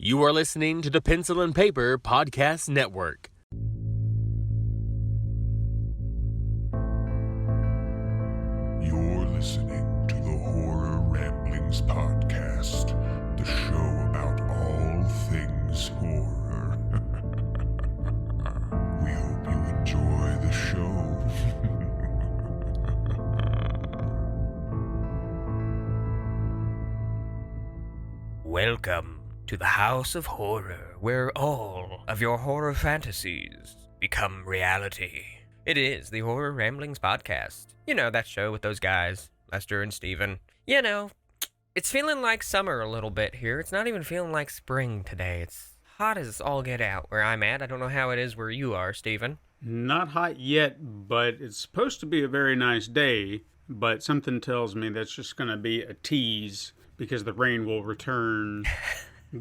You are listening to the Pencil and Paper Podcast Network. You're listening to the Horror Ramblings Podcast, the show about all things horror. We hope you enjoy the show. Welcome to the House of Horror, where all of your horror fantasies become reality. It is the Horror Ramblings Podcast. You know, that show with those guys, Lester and Steven. You know, it's feeling like summer a little bit here. It's not even feeling like spring today. It's hot as all get out where I'm at. I don't know how it is where you are, Steven. Not hot yet, but it's supposed to be a very nice day, but something tells me that's just going to be a tease because the rain will return,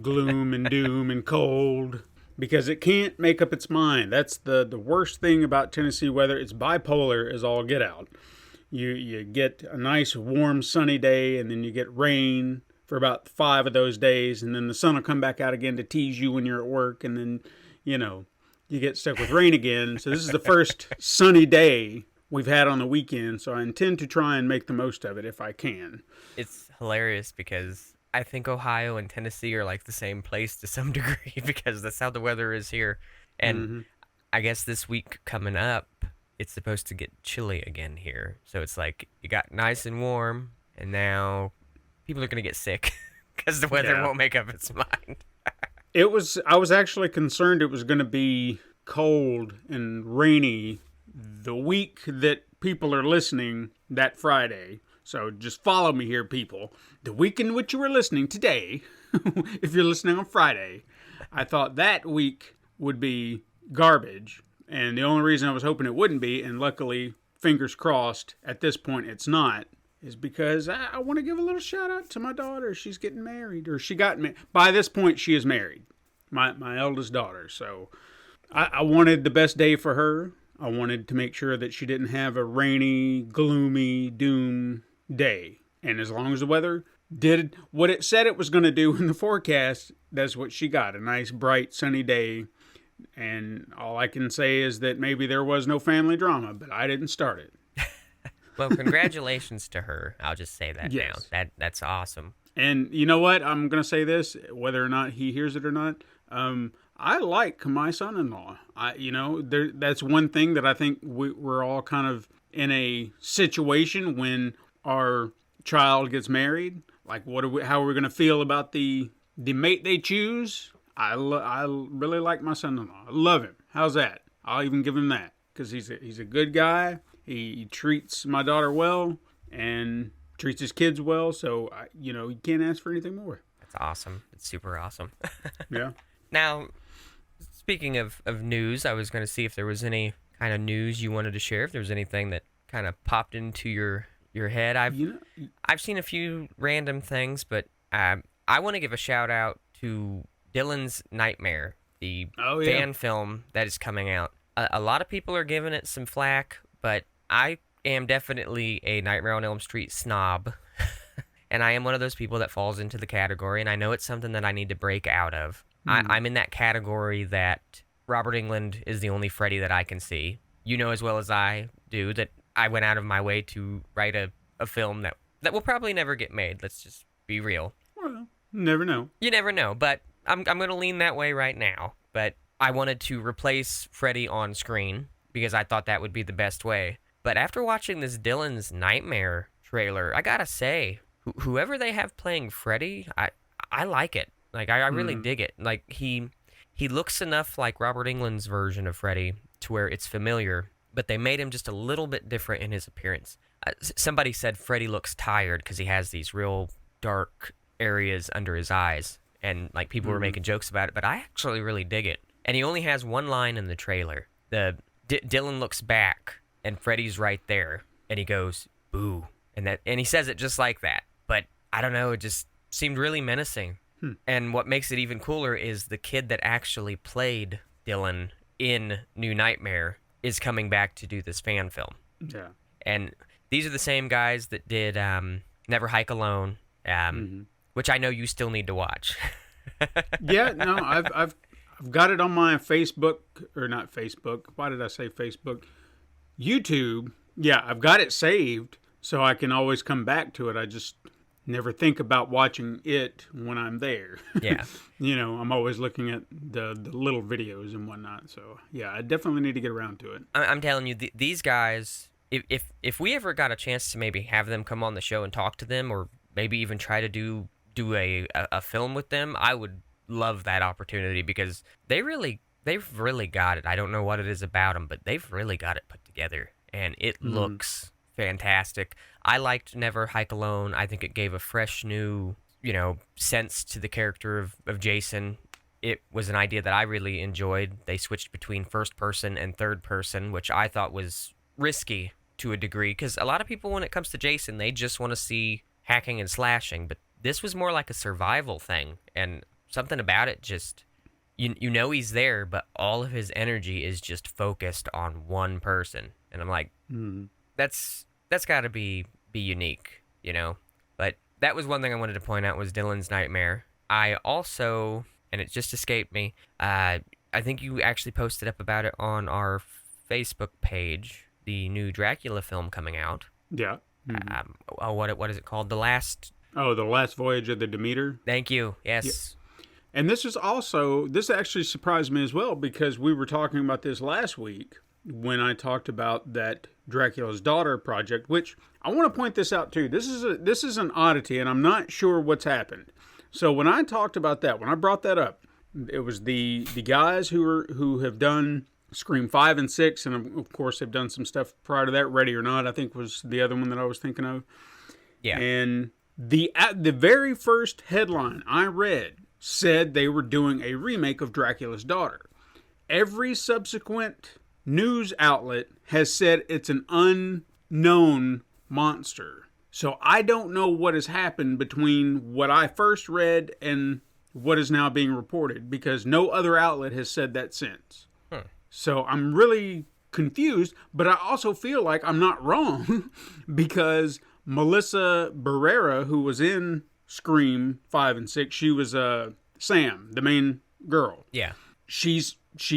gloom and doom and cold, because it can't make up its mind. That's the worst thing about Tennessee weather. It's bipolar as all get out. You get a nice warm sunny day, and then you get rain for about 5 of those days, and then the sun will come back out again to tease you when you're at work, and then, you know, you get stuck with rain again. So this is the first sunny day we've had on the weekend, so I intend to try and make the most of it if I can. It's hilarious because I think Ohio and Tennessee are like the same place to some degree because that's how the weather is here. And I guess this week coming up, it's supposed to get chilly again here. So it's like you got nice and warm, and now people are going to get sick because the weather won't make up its mind. I was actually concerned it was going to be cold and rainy the week that people are listening that Friday. So just follow me here, people. The week in which you were listening today, if you're listening on Friday, I thought that week would be garbage. And the only reason I was hoping it wouldn't be, and luckily, fingers crossed, at this point it's not, is because I want to give a little shout out to my daughter. She's getting married, or she got married. By this point, she is married, my eldest daughter. So I wanted the best day for her. I wanted to make sure that she didn't have a rainy, gloomy, doom day. And as long as the weather did what it said it was going to do in the forecast, that's what she got. A nice, bright, sunny day. And all I can say is that maybe there was no family drama, but I didn't start it. Well, congratulations to her. I'll just say that now. That's awesome. And you know what? I'm going to say this, whether or not he hears it or not. I like my son-in-law. That's one thing that I think we're all kind of in a situation when our child gets married. Like, how are we going to feel about the mate they choose? I really like my son-in-law. I love him. How's that? I'll even give him that because he's a good guy. He treats my daughter well and treats his kids well. So you can't ask for anything more. That's awesome. It's super awesome. Yeah. Now, speaking of news, I was going to see if there was any kind of news you wanted to share. If there was anything that kind of popped into your head. I've seen a few random things, but I want to give a shout out to Dylan's Nightmare, the fan film that is coming out. A lot of people are giving it some flack, but I am definitely a Nightmare on Elm Street snob, and I am one of those people that falls into the category, and I know it's something that I need to break out of. I'm in that category that Robert Englund is the only Freddy that I can see. You know as well as I do that I went out of my way to write a film that will probably never get made. Let's just be real. Well, never know. You never know, but I'm going to lean that way right now. But I wanted to replace Freddy on screen because I thought that would be the best way. But after watching this Dylan's Nightmare trailer, I gotta say, whoever they have playing Freddy, I like it. Like, I really dig it. Like, he looks enough like Robert Englund's version of Freddy to where it's familiar, but they made him just a little bit different in his appearance. Somebody said Freddy looks tired because he has these real dark areas under his eyes, and like people were making jokes about it, but I actually really dig it. And he only has one line in the trailer. Dylan looks back, and Freddy's right there, and he goes, "Boo," and he says it just like that. But I don't know, it just seemed really menacing. And what makes it even cooler is the kid that actually played Dylan in New Nightmare is coming back to do this fan film. Yeah. And these are the same guys that did Never Hike Alone, which I know you still need to watch. Yeah, no, I've got it on my Facebook, or not Facebook. Why did I say Facebook? YouTube. Yeah, I've got it saved so I can always come back to it. I just never think about watching it when I'm there. Yeah. I'm always looking at the little videos and whatnot. So yeah, I definitely need to get around to it. I'm telling you, these guys, if we ever got a chance to maybe have them come on the show and talk to them, or maybe even try to do a film with them, I would love that opportunity, because they've really got it. I don't know what it is about them, but they've really got it put together, and it looks fantastic. I liked Never Hike Alone. I think it gave a fresh new, sense to the character of Jason. It was an idea that I really enjoyed. They switched between first person and third person, which I thought was risky to a degree, because a lot of people, when it comes to Jason, they just want to see hacking and slashing, but this was more like a survival thing, and something about it just, he's there, but all of his energy is just focused on one person, and I'm like, that's got to be unique, But that was one thing I wanted to point out, was Dylan's Nightmare. I also, and it just escaped me, I think you actually posted up about it on our Facebook page, the new Dracula film coming out. Yeah. What is it called? The Last Voyage of the Demeter. Thank you. Yes. Yeah. And this actually surprised me as well, because we were talking about this last week when I talked about that Dracula's Daughter project, which I want to point this out too. This is an oddity, and I'm not sure what's happened. So when I talked about that, when I brought that up, it was the guys who have done Scream 5 and 6, and of course they've done some stuff prior to that. Ready or Not, I think, was the other one that I was thinking of. Yeah. And the very first headline I read said they were doing a remake of Dracula's Daughter. Every subsequent news outlet has said it's an unknown monster. So I don't know what has happened between what I first read and what is now being reported, because no other outlet has said that since. So I'm really confused, but I also feel like I'm not wrong because Melissa Barrera, who was in Scream 5 and 6, she was Sam, the main girl. Yeah. She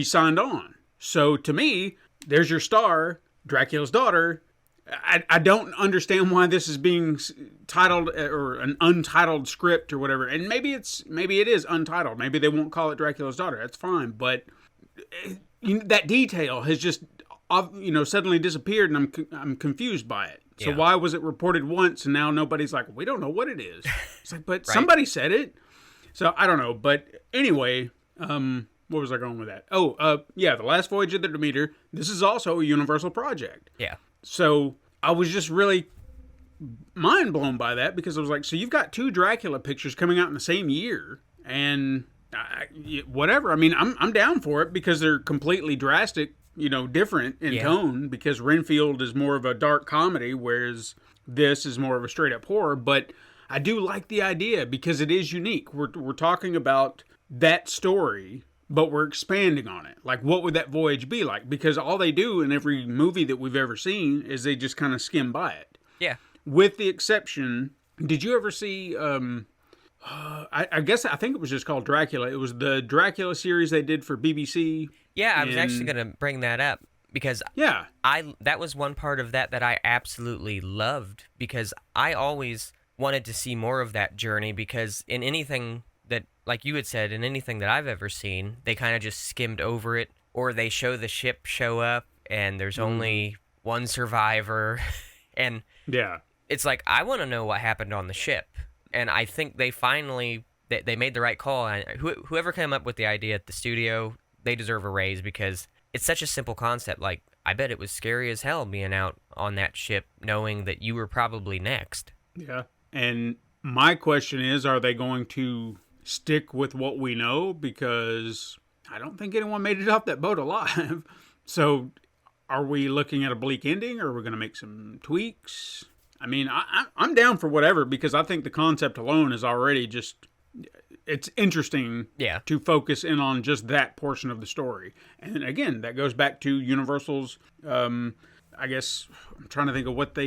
signed on. So to me, there's your star, Dracula's Daughter. I don't understand why this is being titled, or an untitled script or whatever. And maybe it is untitled. Maybe they won't call it Dracula's Daughter. That's fine. But that detail has just suddenly disappeared, and I'm confused by it. So why was it reported once and now nobody's like, we don't know what it is? It's like, but somebody said it. So I don't know. But anyway, what was I going with that? The Last Voyage of the Demeter. This is also a Universal project. Yeah. So I was just really mind blown by that, because I was like, so you've got two Dracula pictures coming out in the same year, and whatever. I mean, I'm down for it, because they're completely drastic, different in tone, because Renfield is more of a dark comedy, whereas this is more of a straight up horror. But I do like the idea, because it is unique. We're talking about that story, but we're expanding on it. Like, what would that voyage be like? Because all they do in every movie that we've ever seen is they just kind of skim by it. Yeah. With the exception, did you ever see, I think it was just called Dracula. It was the Dracula series they did for BBC. Yeah, I was actually going to bring that up, because that was one part of that I absolutely loved, because I always wanted to see more of that journey, because in anything that, like you had said, in anything that I've ever seen, they kind of just skimmed over it, or they show the ship show up and there's only one survivor. And it's like, I want to know what happened on the ship. And I think they finally, they made the right call. And whoever came up with the idea at the studio, they deserve a raise, because it's such a simple concept. Like, I bet it was scary as hell being out on that ship knowing that you were probably next. Yeah. And my question is, are they going to stick with what we know? Because I don't think anyone made it off that boat alive. So are we looking at a bleak ending, or are we going to make some tweaks? I mean, I'm down for whatever, because I think the concept alone is already just, it's interesting to focus in on just that portion of the story. And again, that goes back to Universal's, I guess, I'm trying to think of what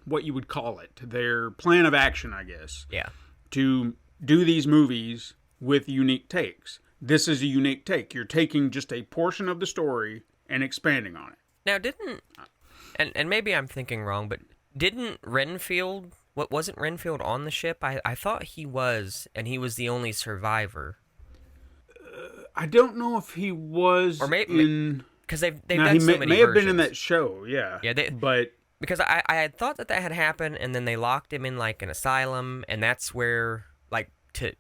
what you would call it, their plan of action, I guess. Yeah. To do these movies with unique takes. This is a unique take. You're taking just a portion of the story and expanding on it. Now, and maybe I'm thinking wrong, but didn't Renfield, wasn't Renfield on the ship? I thought he was, and he was the only survivor. I don't know if he was in... Because they've now, done he so may, many may have been in versions. that show, yeah. Yeah, but... Because I had thought that had happened, and then they locked him in, like, an asylum, and that's where, like, to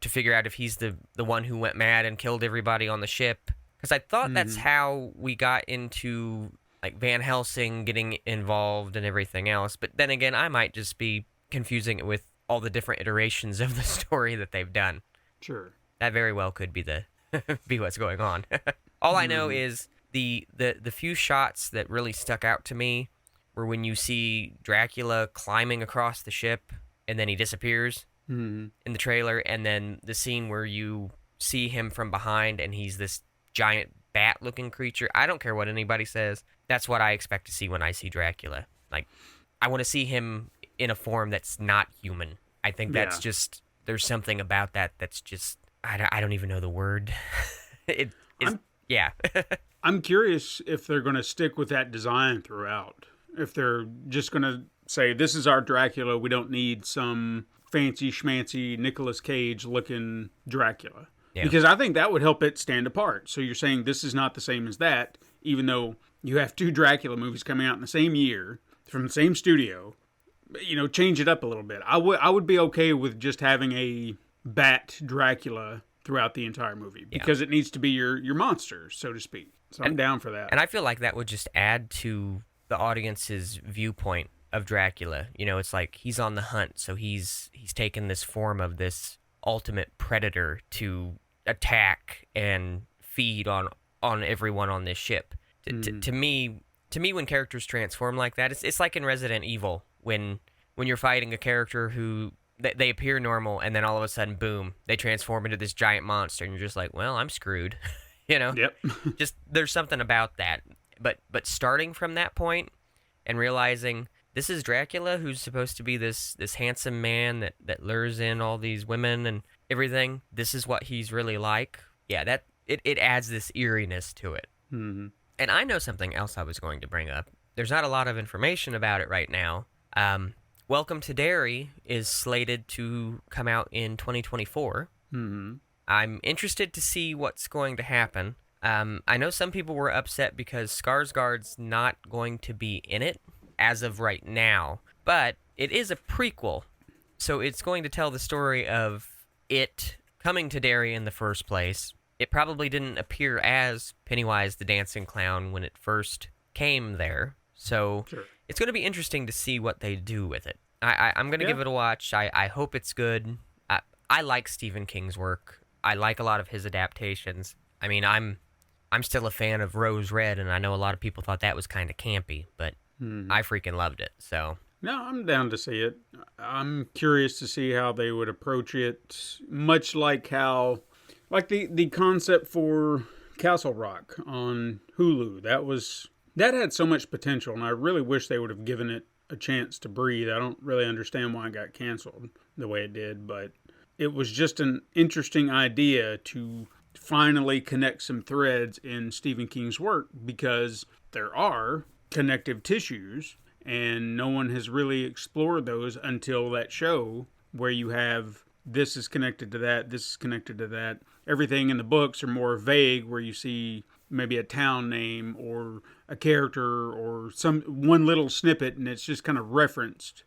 figure out if he's the one who went mad and killed everybody on the ship. Because I thought that's how we got into, like, Van Helsing getting involved and everything else. But then again, I might just be confusing it with all the different iterations of the story that they've done. Sure. That very well could be be what's going on. All I know is the few shots that really stuck out to me were when you see Dracula climbing across the ship and then he disappears in the trailer, and then the scene where you see him from behind and he's this giant bat-looking creature. I don't care what anybody says. That's what I expect to see when I see Dracula. Like, I want to see him in a form that's not human. I think that's just, there's something about that that's just, I don't even know the word. I'm curious if they're going to stick with that design throughout. If they're just going to say, this is our Dracula, we don't need some fancy schmancy Nicolas Cage looking Dracula. Yeah. Because I think that would help it stand apart. So you're saying this is not the same as that, even though you have two Dracula movies coming out in the same year from the same studio. Change it up a little bit. I would be okay with just having a bat Dracula throughout the entire movie, because it needs to be your monster, so to speak. So I'm down for that. And I feel like that would just add to the audience's viewpoint of Dracula. It's like he's on the hunt, so he's taken this form of this ultimate predator to attack and feed on everyone on this ship. To me, when characters transform like that, it's like in Resident Evil when you're fighting a character who they appear normal and then all of a sudden, boom, they transform into this giant monster, and you're just like, well, I'm screwed. Yep. Just there's something about that. But starting from that point and realizing this is Dracula, who's supposed to be this handsome man that lures in all these women and everything. This is what he's really like. Yeah, that it adds this eeriness to it. Mm-hmm. And I know something else I was going to bring up. There's not a lot of information about it right now. Welcome to Derry is slated to come out in 2024. Mm-hmm. I'm interested to see what's going to happen. I know some people were upset because Skarsgård's not going to be in it as of right now, but it is a prequel, so it's going to tell the story of it coming to Derry in the first place. It probably didn't appear as Pennywise the Dancing Clown when it first came there, so It's going to be interesting to see what they do with it. I'm going to give it a watch. I hope it's good. I like Stephen King's work. I like a lot of his adaptations. I mean, I'm still a fan of Rose Red, and I know a lot of people thought that was kind of campy, but I freaking loved it. So no, I'm down to see it. I'm curious to see how they would approach it, much like how, like the concept for Castle Rock on Hulu. That had so much potential, and I really wish they would have given it a chance to breathe. I don't really understand why it got canceled the way it did, but it was just an interesting idea to finally connect some threads in Stephen King's work, because there are connective tissues and no one has really explored those until that show, where you have this is connected to that, this is connected to that. Everything in the books are more vague, where you see maybe a town name or a character or one little snippet, and it's just kind of referenced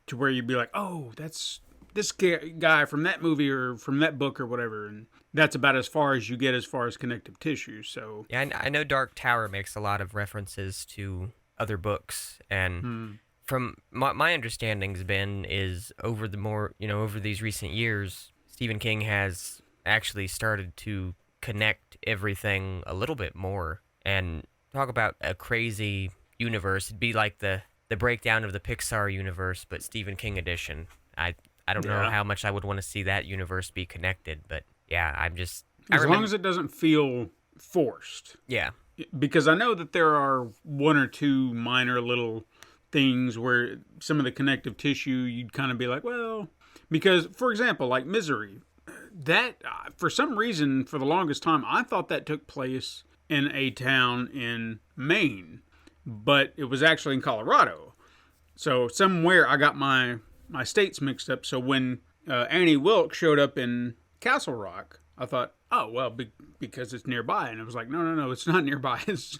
to where you'd be like, oh, that's this guy from that movie or from that book or whatever. And that's about as far as you get as far as connective tissue. So yeah, I know Dark Tower makes a lot of references to other books, and from my understanding's been is over these recent years, Stephen King has actually started to connect everything a little bit more. And talk about a crazy universe. It'd be like the breakdown of the Pixar universe, but Stephen King edition. I don't know how much I would want to see that universe be connected, but yeah, as long as it doesn't feel forced. Yeah. Because I know that there are one or two minor little things where some of the connective tissue, you'd kind of be like, well, because, for example, like Misery, That, for some reason, for the longest time, I thought that took place in a town in Maine, but it was actually in Colorado. So somewhere I got my states mixed up. So when Annie Wilkes showed up in Castle Rock, I thought, oh, well, because it's nearby. And it was like, no, it's not nearby. It's,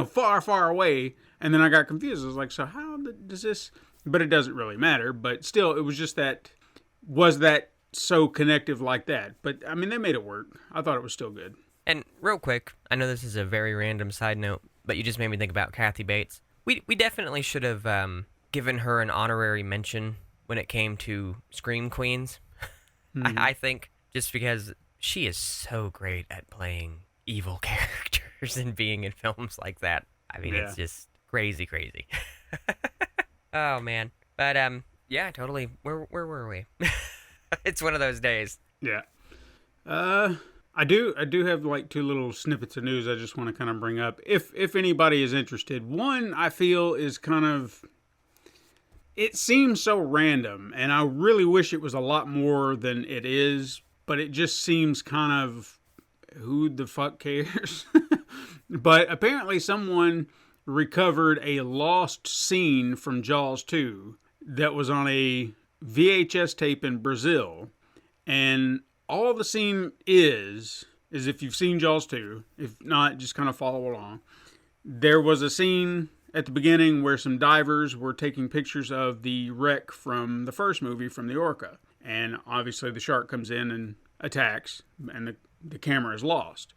far, far away. And then I got confused. I was like, so how does this... But it doesn't really matter. But still, it was just that... Was that so connective like that? But, I mean, they made it work. I thought it was still good. And real quick, I know this is a very random side note, but you just made me think about Kathy Bates. We definitely should have given her an honorary mention when it came to Scream Queens. Mm-hmm. I think just because she is so great at playing evil characters and being in films like that. I mean, It's just crazy. Oh, man. But, yeah, totally. Where were we? It's one of those days. Yeah. I do have like two little snippets of news I just want to kind of bring up. If anybody is interested. One, I feel, is kind of... It seems so random, and I really wish it was a lot more than it is, but it just seems kind of, who the fuck cares? But apparently someone recovered a lost scene from Jaws 2 that was on a VHS tape in Brazil, and all the scene is if you've seen Jaws 2, if not, just kind of follow along. There was a scene at the beginning where some divers were taking pictures of the wreck from the first movie, from the Orca. And obviously the shark comes in and attacks, and the camera is lost.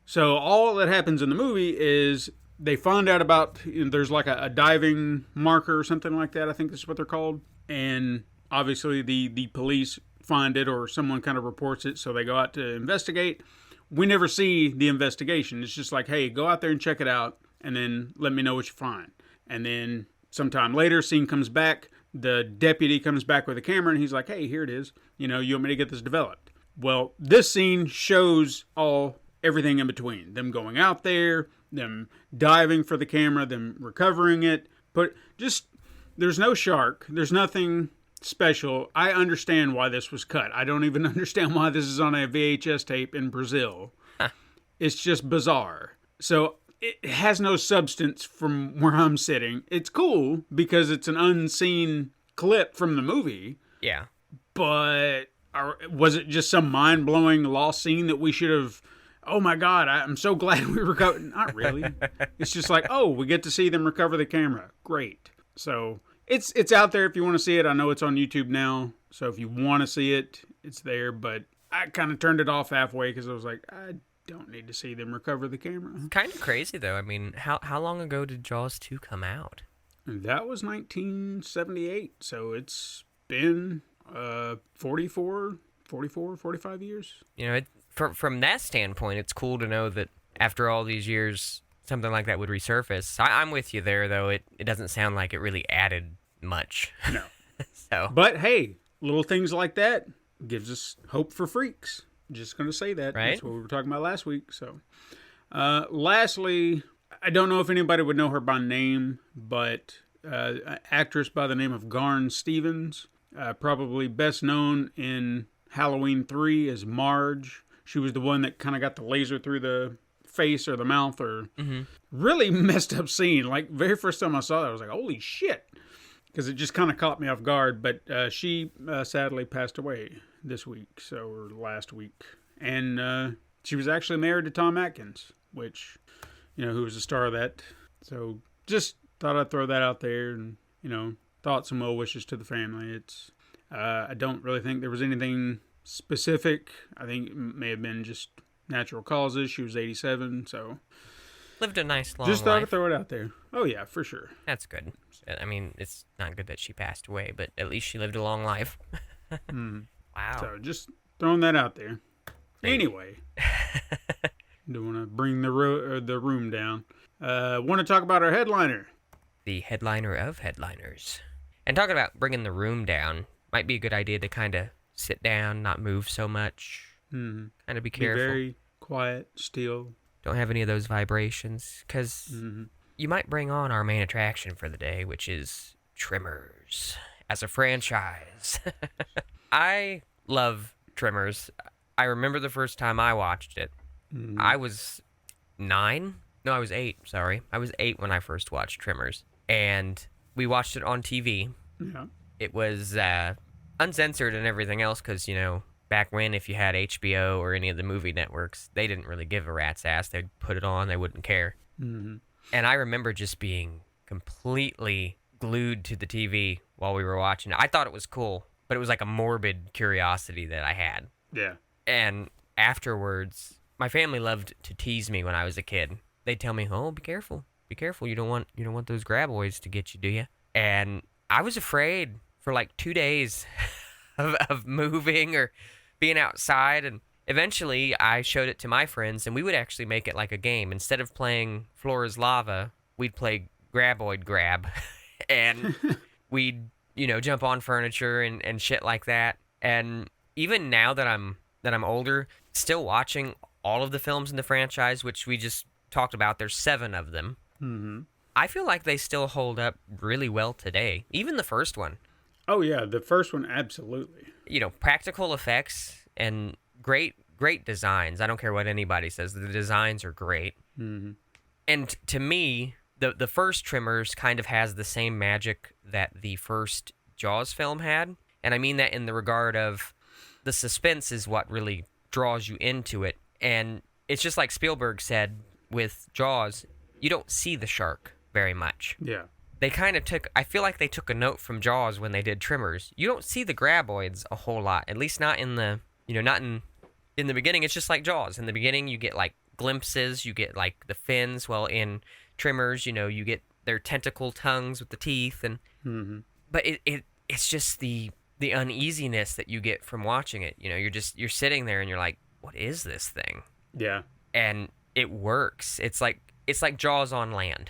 So all that happens in the movie is they find out about, there's like a diving marker or something like that, I think that's what they're called. And obviously the police find it, or someone kind of reports it, so they go out to investigate. We never see the investigation. It's just like, hey, go out there and check it out, and then let me know what you find. And then sometime later, scene comes back, the deputy comes back with a camera, and he's like, hey, here it is. You want me to get this developed? Well, this scene shows everything in between. Them going out there, them diving for the camera, them recovering it. But just, there's no shark. There's nothing special. I understand why this was cut. I don't even understand why this is on a VHS tape in Brazil. Huh. It's just bizarre. So it has no substance from where I'm sitting. It's cool because it's an unseen clip from the movie. Yeah. But was it just some mind-blowing lost scene that we should have... Oh my God, I'm so glad we recovered. Not really. It's just like, we get to see them recover the camera. Great. So it's out there if you want to see it. I know it's on YouTube now. So if you want to see it, it's there. But I kind of turned it off halfway because I was like, I don't need to see them recover the camera. It's kind of crazy, though. I mean, how long ago did Jaws 2 come out? That was 1978. So it's been 45 years. From that standpoint, it's cool to know that after all these years, something like that would resurface. I'm with you there, though. It doesn't sound like it really added much. No. So, but hey, little things like that gives us hope for freaks. Just going to say that. Right? That's what we were talking about last week. So, lastly, I don't know if anybody would know her by name, but an actress by the name of Garn Stevens, probably best known in Halloween 3 as Marge. She was the one that kind of got the laser through the face or the mouth, or really messed up scene. Like, very first time I saw that, I was like, holy shit. Because it just kind of caught me off guard. But she sadly passed away this week, or last week. And she was actually married to Tom Atkins, which, who was the star of that. So just thought I'd throw that out there, and, thoughts and well wishes to the family. It's I don't really think there was anything specific. I think it may have been just natural causes. She was 87, so lived a nice long just thought life. I'd throw it out there. Oh yeah, for sure. That's good. I mean, it's not good that she passed away, but at least she lived a long life. Wow. So just throwing that out there. Great. Anyway, don't want to bring the room down. Want to talk about our headliner. The headliner of headliners. And talking about bringing the room down, might be a good idea to kind of sit down, not move so much. Kind of be careful. Be very quiet, still. Don't have any of those vibrations, because you might bring on our main attraction for the day, which is Tremors as a franchise. I love Tremors. I remember the first time I watched it. I was 9. No, I was 8. Sorry, I was 8 when I first watched Tremors, and we watched it on TV. Yeah. It was uncensored and everything else because, back when if you had HBO or any of the movie networks, they didn't really give a rat's ass. They'd put it on, they wouldn't care. Mm-hmm. And I remember just being completely glued to the TV while we were watching it. I thought it was cool, but it was like a morbid curiosity that I had. Yeah. And afterwards, my family loved to tease me when I was a kid. They'd tell me, "Oh, be careful. Be careful. You don't want those graboids to get you, do you?" And I was afraid for like 2 days of moving or being outside. And eventually I showed it to my friends, and we would actually make it like a game. Instead of playing Floor is Lava, we'd play Graboid Grab. And we'd, jump on furniture and shit like that. And even now that I'm older, still watching all of the films in the franchise, which we just talked about, there's 7 of them. Mm-hmm. I feel like they still hold up really well today. Even the first one. Oh, yeah, the first one, absolutely. Practical effects and great designs. I don't care what anybody says. The designs are great. Mm-hmm. And to me, the first Tremors kind of has the same magic that the first Jaws film had. And I mean that in the regard of the suspense is what really draws you into it. And it's just like Spielberg said with Jaws, you don't see the shark very much. Yeah. They kind of I feel like they took a note from Jaws when they did Tremors. You don't see the graboids a whole lot, at least not in the, not in the beginning. It's just like Jaws. In the beginning, you get like glimpses, you get like the fins. Well, in Tremors, you get their tentacle tongues with the teeth. And Mm-hmm. but it's just the uneasiness that you get from watching it. You're sitting there and you're like, what is this thing? Yeah. And it works. It's like Jaws on land.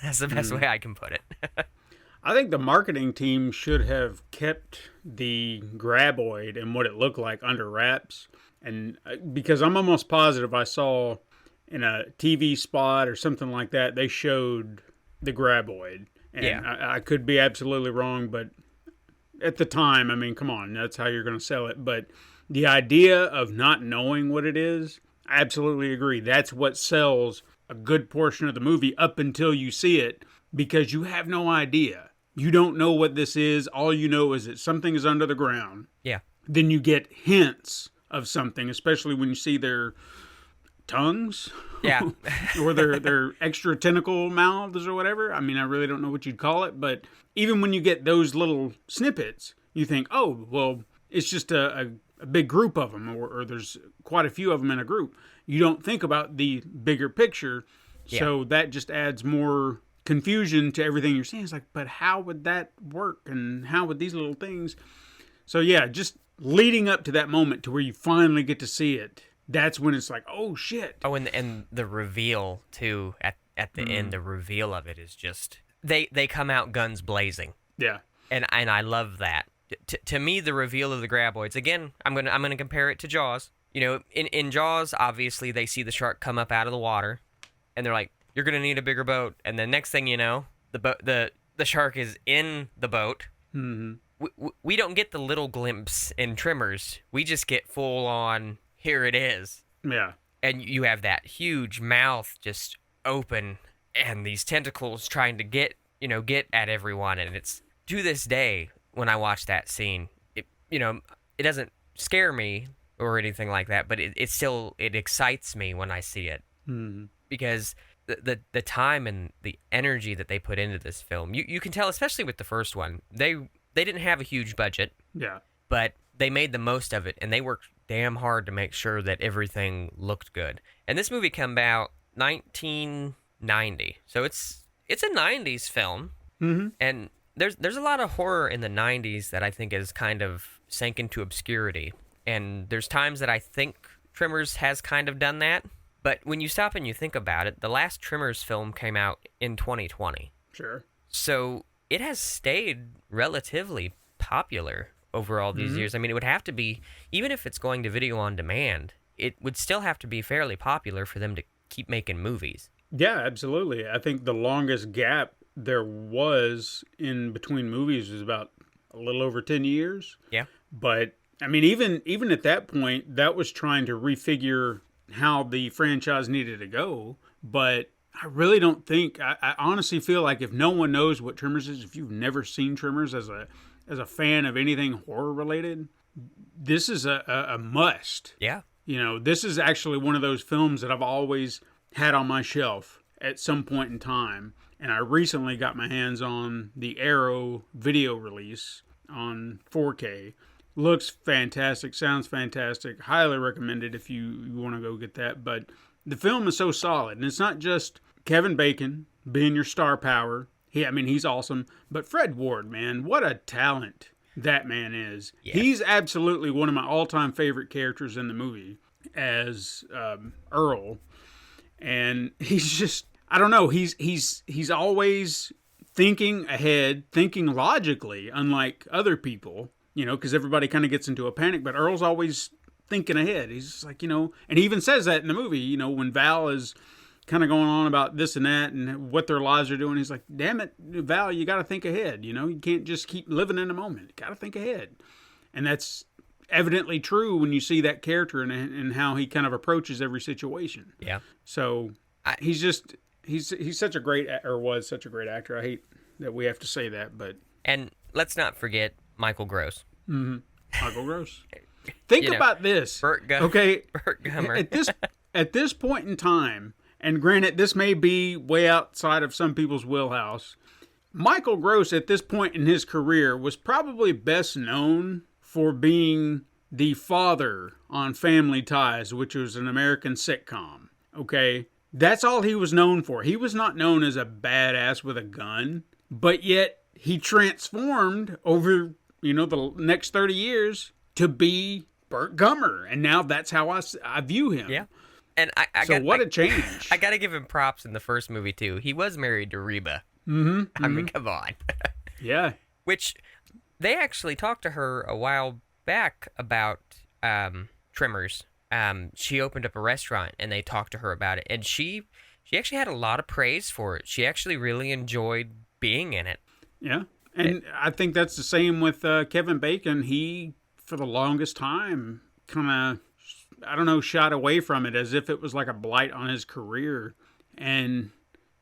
That's the best way I can put it. I think the marketing team should have kept the graboid and what it looked like under wraps. And because I'm almost positive I saw in a TV spot or something like that, they showed the graboid. And Yeah. I could be absolutely wrong, but at the time, I mean, come on, that's how you're going to sell it. But the idea of not knowing what it is, I absolutely agree. That's what sells a good portion of the movie up until you see it, because you have no idea. You don't know what this is. All you know is that something is under the ground. Yeah. Then you get hints of something, especially when you see their tongues. Yeah. Or their extra tentacle mouths or whatever. I mean, I really don't know what you'd call it, but even when you get those little snippets, you think, oh, well, it's just a big group of them, or there's quite a few of them in a group. You don't think about the bigger picture, so that just adds more confusion to everything you're seeing. It's like, but how would that work, and how would these little things? So yeah, just leading up to that moment to where you finally get to see it, that's when it's like, oh shit. Oh, and the reveal too at the end. The reveal of it is just they come out guns blazing. Yeah. And I love that. To me, the reveal of the graboids, again, I'm gonna compare it to Jaws. In Jaws, obviously they see the shark come up out of the water, and they're like, "You're gonna need a bigger boat." And the next thing you know, the shark is in the boat. Mm-hmm. We don't get the little glimpse in Tremors. We just get full on. Here it is. Yeah. And you have that huge mouth just open, and these tentacles trying to get at everyone. And it's, to this day, when I watch that scene, it doesn't scare me or anything like that, but it still excites me when I see it. Mm-hmm. Because the time and the energy that they put into this film, you can tell, especially with the first one, they didn't have a huge budget. Yeah. But they made the most of it, and they worked damn hard to make sure that everything looked good. And this movie came out 1990, so it's a 90s film. Mm-hmm. And there's a lot of horror in the 90s that I think is kind of sank into obscurity. And there's times that I think Tremors has kind of done that. But when you stop and you think about it, the last Tremors film came out in 2020. Sure. So it has stayed relatively popular over all these years. I mean, it would have to be, even if it's going to video on demand, it would still have to be fairly popular for them to keep making movies. Yeah, absolutely. I think the longest gap there was in between movies was about a little over 10 years. Yeah. But I mean, even at that point, that was trying to refigure how the franchise needed to go. But I really don't think. I honestly feel like if no one knows what Tremors is, if you've never seen Tremors as a fan of anything horror related, this is a must. Yeah. This is actually one of those films that I've always had on my shelf at some point in time. And I recently got my hands on the Arrow video release on 4K. Looks fantastic, sounds fantastic. Highly recommended if you want to go get that. But the film is so solid. And it's not just Kevin Bacon being your star power. He's awesome. But Fred Ward, man, what a talent that man is. Yeah. He's absolutely one of my all-time favorite characters in the movie as Earl. And he's just, I don't know, he's always thinking ahead, thinking logically, unlike other people, because everybody kind of gets into a panic, but Earl's always thinking ahead. He's just like, and he even says that in the movie, when Val is kind of going on about this and that and what their lives are doing. He's like, damn it, Val, you got to think ahead. You can't just keep living in the moment. You got to think ahead. And that's evidently true when you see that character and how he kind of approaches every situation. Yeah. So he's such a great, or was such a great actor. I hate that we have to say that, but. And let's not forget Michael Gross. Mm-hmm. Michael Gross. Think about this. Okay. Burt Gummer. At this point in time, and granted, this may be way outside of some people's wheelhouse, Michael Gross at this point in his career was probably best known for being the father on Family Ties, which was an American sitcom. Okay? That's all he was known for. He was not known as a badass with a gun, but yet he transformed over, the next 30 years to be Burt Gummer. And now that's how I view him. Yeah. And what a change. I got to give him props in the first movie, too. He was married to Reba. Mm-hmm. I mean, come on. Yeah. Which, they actually talked to her a while back about Tremors. She opened up a restaurant, and they talked to her about it. And she actually had a lot of praise for it. She actually really enjoyed being in it. Yeah. And I think that's the same with Kevin Bacon. He, for the longest time, kind of, shied away from it as if it was like a blight on his career. And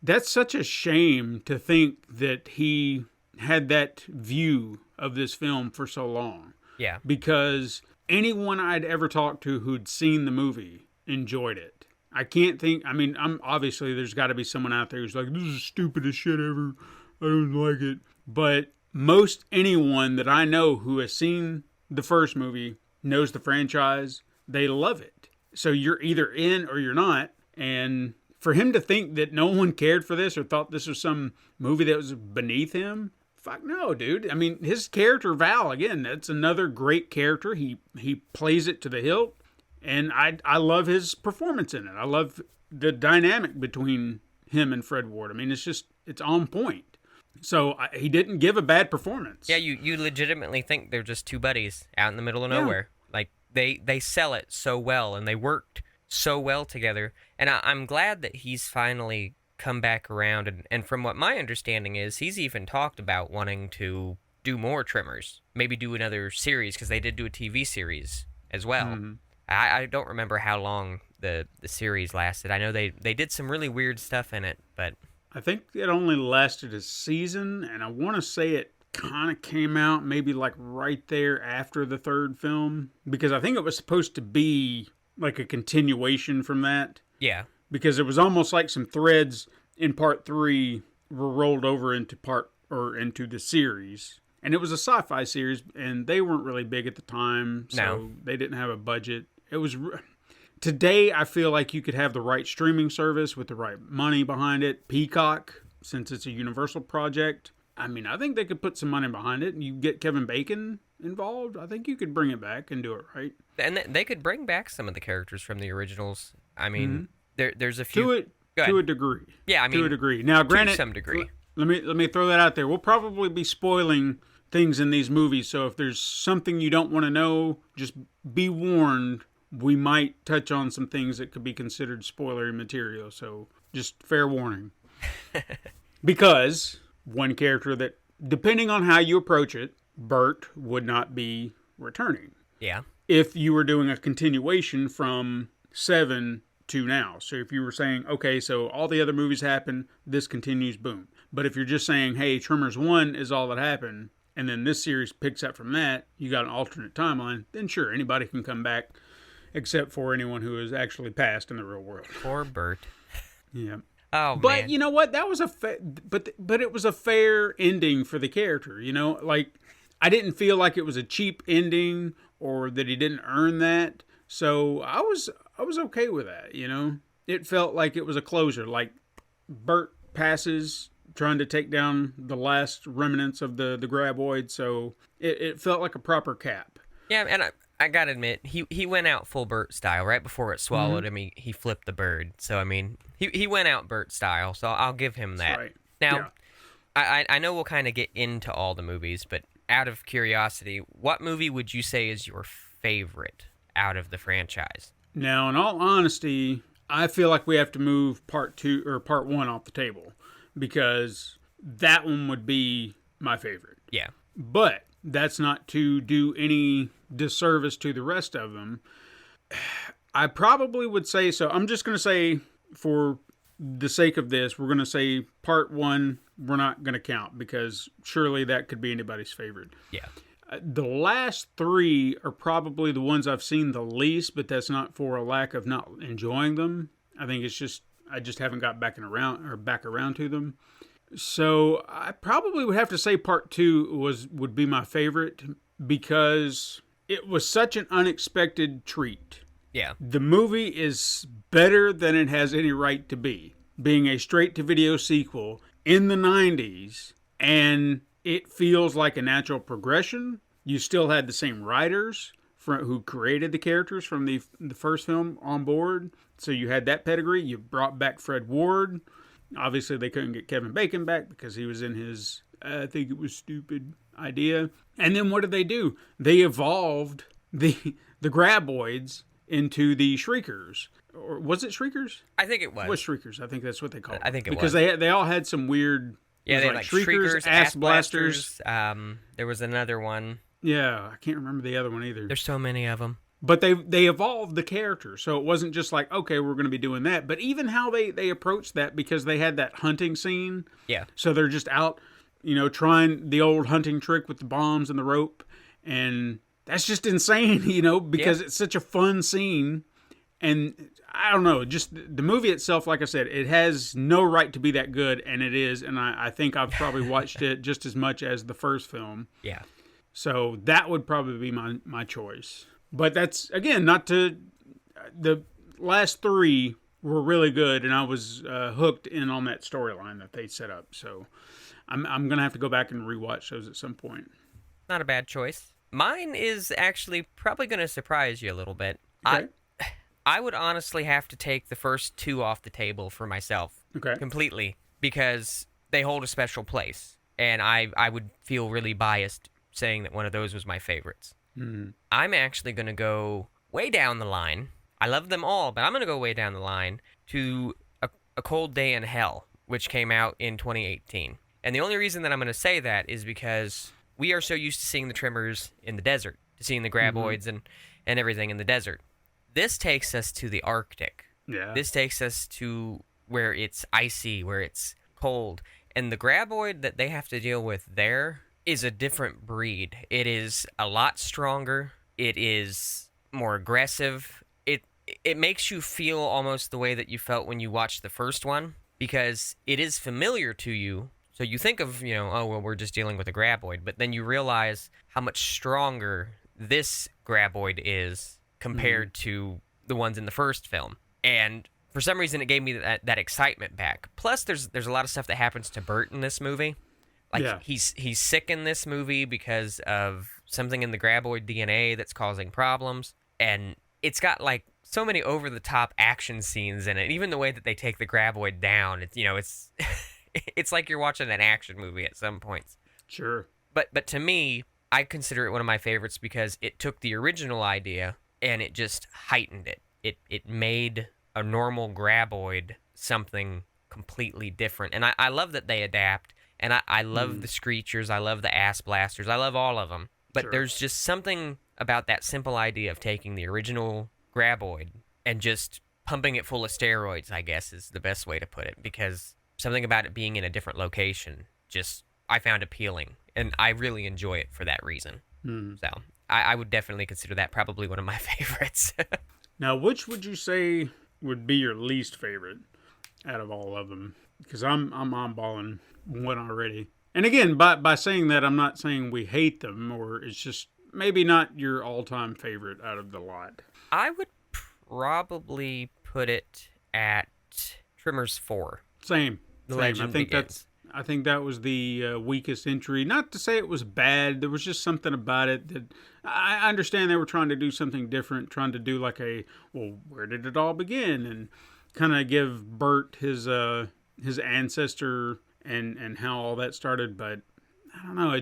that's such a shame to think that he had that view of this film for so long. Yeah. Because anyone I'd ever talked to who'd seen the movie enjoyed it. I can't think, I'm obviously there's got to be someone out there who's like, this is the stupidest shit ever. I don't like it. But most anyone that I know who has seen the first movie knows the franchise. They love it. So you're either in or you're not. And for him to think that no one cared for this or thought this was some movie that was beneath him, fuck no, dude. His character, Val, again, that's another great character. He plays it to the hilt. And I love his performance in it. I love the dynamic between him and Fred Ward. It's on point. So he didn't give a bad performance. Yeah, you legitimately think they're just two buddies out in the middle of nowhere. Like, they sell it so well, and they worked so well together. And I'm glad that he's finally come back around. And from what my understanding is, he's even talked about wanting to do more Tremors. Maybe do another series, because they did do a TV series as well. Mm-hmm. I don't remember how long the series lasted. I know they did some really weird stuff in it, but... I think it only lasted a season, and I want to say it kind of came out maybe like right there after the third film, because I think it was supposed to be like a continuation from that. Yeah. Because it was almost like some threads in part 3 were rolled over into into the series. And it was a sci-fi series, and they weren't really big at the time, so they didn't have a budget. It was... Today, I feel like you could have the right streaming service with the right money behind it. Peacock, since it's a Universal project. I think they could put some money behind it, and you get Kevin Bacon involved. I think you could bring it back and do it right. And they could bring back some of the characters from the originals. There's a few... To a degree. Yeah, to a degree. Now, granted... To some degree. Let me throw that out there. We'll probably be spoiling things in these movies, so if there's something you don't want to know, just be warned. We might touch on some things that could be considered spoilery material, so just fair warning. Because one character that, depending on how you approach it, Burt would not be returning. Yeah. if you were doing a continuation from 7 to now. So if you were saying, okay, so all the other movies happen, this continues, boom. But if you're just saying, hey, Tremors 1 is all that happened, and then this series picks up from that, you got an alternate timeline, then sure, anybody can come back, except for anyone who has actually passed in the real world. Poor Bert. Yeah. Oh, But man. you know what? That was but it was a fair ending for the character, Like, I didn't feel like it was a cheap ending or that he didn't earn that. So I was okay with that, It felt like it was a closure. Like, Bert passes trying to take down the last remnants of the graboid, so it felt like a proper cap. Yeah, and I gotta admit, he went out full Bert style. Right before it swallowed him, he flipped the bird. So, I mean, he went out Bert style, so I'll give him that. That's right. Now, Yeah. I know we'll kind of get into all the movies, but out of curiosity, what movie would you say is your favorite out of the franchise? Now, in all honesty, I feel like we have to move part 2 or part 1 off the table because that one would be my favorite. Yeah. But that's not to do any disservice to the rest of them. I probably would say, so I'm just going to say, for the sake of this, we're going to say part 1 we're not going to count because surely that could be anybody's favorite. Yeah. The last 3 are probably the ones I've seen the least, but that's not for a lack of not enjoying them. I think it's just I just haven't got back around to them. So I probably would have to say part 2 would be my favorite because it was such an unexpected treat. Yeah. The movie is better than it has any right to be, being a straight-to-video sequel in the 90s, and it feels like a natural progression. You still had the same writers who created the characters from the first film on board, so you had that pedigree. You brought back Fred Ward. Obviously, they couldn't get Kevin Bacon back because he was in his, I think it was stupid idea. And then what did they do? They evolved the graboids into the Shriekers. Or was it Shriekers? I think it was. It was Shriekers. I think that's what they called it. I think it because was. Because they all had some weird... Yeah, they had like Shriekers, Ass Blasters. There was another one. Yeah, I can't remember the other one either. There's so many of them. But they evolved the character, so it wasn't just like, okay, we're going to be doing that. But even how they approached that, because they had that hunting scene. Yeah. So they're just out, trying the old hunting trick with the bombs and the rope. And that's just insane, because it's such a fun scene. And I don't know, just the movie itself, like I said, it has no right to be that good, and it is. And I think I've probably watched it just as much as the first film. Yeah. So that would probably be my choice. But that's, again, not to... The last 3 were really good, and I was hooked in on that storyline that they set up. So I'm going to have to go back and rewatch those at some point. Not a bad choice. Mine is actually probably going to surprise you a little bit. Okay. I would honestly have to take the first 2 off the table for myself. Okay. Completely. Because they hold a special place. And I would feel really biased saying that one of those was my favorites. Mm-hmm. I'm actually going to go way down the line. I love them all, but I'm going to go way down the line to A Cold Day in Hell, which came out in 2018. And the only reason that I'm going to say that is because we are so used to seeing the Tremors in the desert, to seeing the graboids and everything in the desert. This takes us to the Arctic. Yeah. This takes us to where it's icy, where it's cold. And the graboid that they have to deal with there is a different breed. It is a lot stronger. It is more aggressive. It makes you feel almost the way that you felt when you watched the first one, because it is familiar to you. So you think of, oh, well, we're just dealing with a graboid, but then you realize how much stronger this graboid is compared to the ones in the first film. And for some reason, it gave me that excitement back. Plus, there's a lot of stuff that happens to Bert in this movie. Like, he's sick in this movie because of something in the graboid DNA that's causing problems. And it's got, like, so many over-the-top action scenes in it. Even the way that they take the graboid down, it's it's like you're watching an action movie at some points. Sure. But to me, I consider it one of my favorites because it took the original idea and it just heightened it. It made a normal graboid something completely different. And I love that they adapt. And I love the Screechers. I love the Ass Blasters. I love all of them. But there's just something about that simple idea of taking the original graboid and just pumping it full of steroids, I guess is the best way to put it, because something about it being in a different location just I found appealing, and I really enjoy it for that reason. So I would definitely consider that probably one of my favorites. Now, which would you say would be your least favorite out of all of them? Because I'm eyeballing one already. And again, by saying that, I'm not saying we hate them, or it's just maybe not your all-time favorite out of the lot. I would probably put it at Tremors 4. Same. Legend Begins. I think that was the weakest entry. Not to say it was bad. There was just something about it that I understand they were trying to do something different, trying to do like where did it all begin, and kind of give Bert his ancestor and how all that started. But I don't know.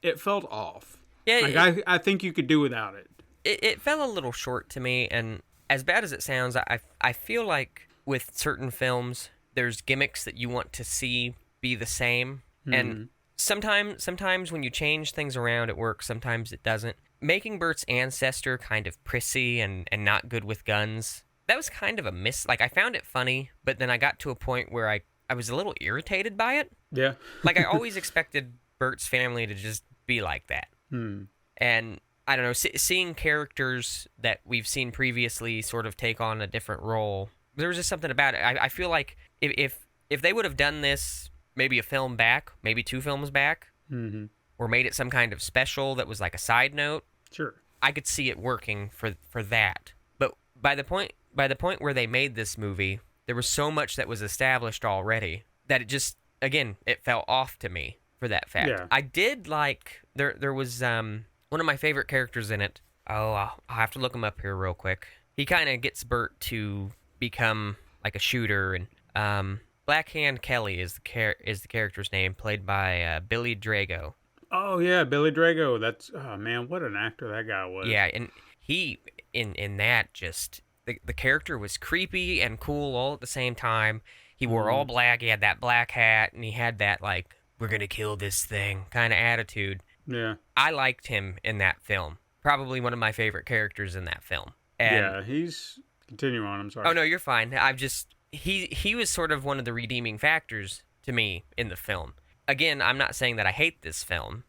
It felt off. Yeah, I think you could do without it. It fell a little short to me, and as bad as it sounds, I feel like with certain films, there's gimmicks that you want to see be the same, and sometimes when you change things around it works, sometimes it doesn't. Making Bert's ancestor kind of prissy and not good with guns, that was kind of a miss. Like, I found it funny, but then I got to a point where I was a little irritated by it. Yeah. Like, I always expected Bert's family to just be like that. And I don't know, seeing characters that we've seen previously sort of take on a different role, there was just something about it. I feel like if they would have done this maybe a film back, maybe 2 films back, or made it some kind of special that was like a side note, sure, I could see it working for that. But by the point where they made this movie, there was so much that was established already that it just, again, it fell off to me for that fact. Yeah. I did like, there was one of my favorite characters in it. Oh, I'll have to look him up here real quick. He kind of gets Bert to become like a shooter, and Blackhand Kelly is the character's name, played by Billy Drago. Oh yeah, Billy Drago. That's, oh man, what an actor that guy was. Yeah, and he in that, just the character was creepy and cool all at the same time. He wore all black. He had that black hat, and he had that like, we're gonna kill this thing kind of attitude. Yeah. I liked him in that film. Probably one of my favorite characters in that film. And, yeah, he's... Continue on, I'm sorry. Oh, no, you're fine. He was sort of one of the redeeming factors to me in the film. Again, I'm not saying that I hate this film.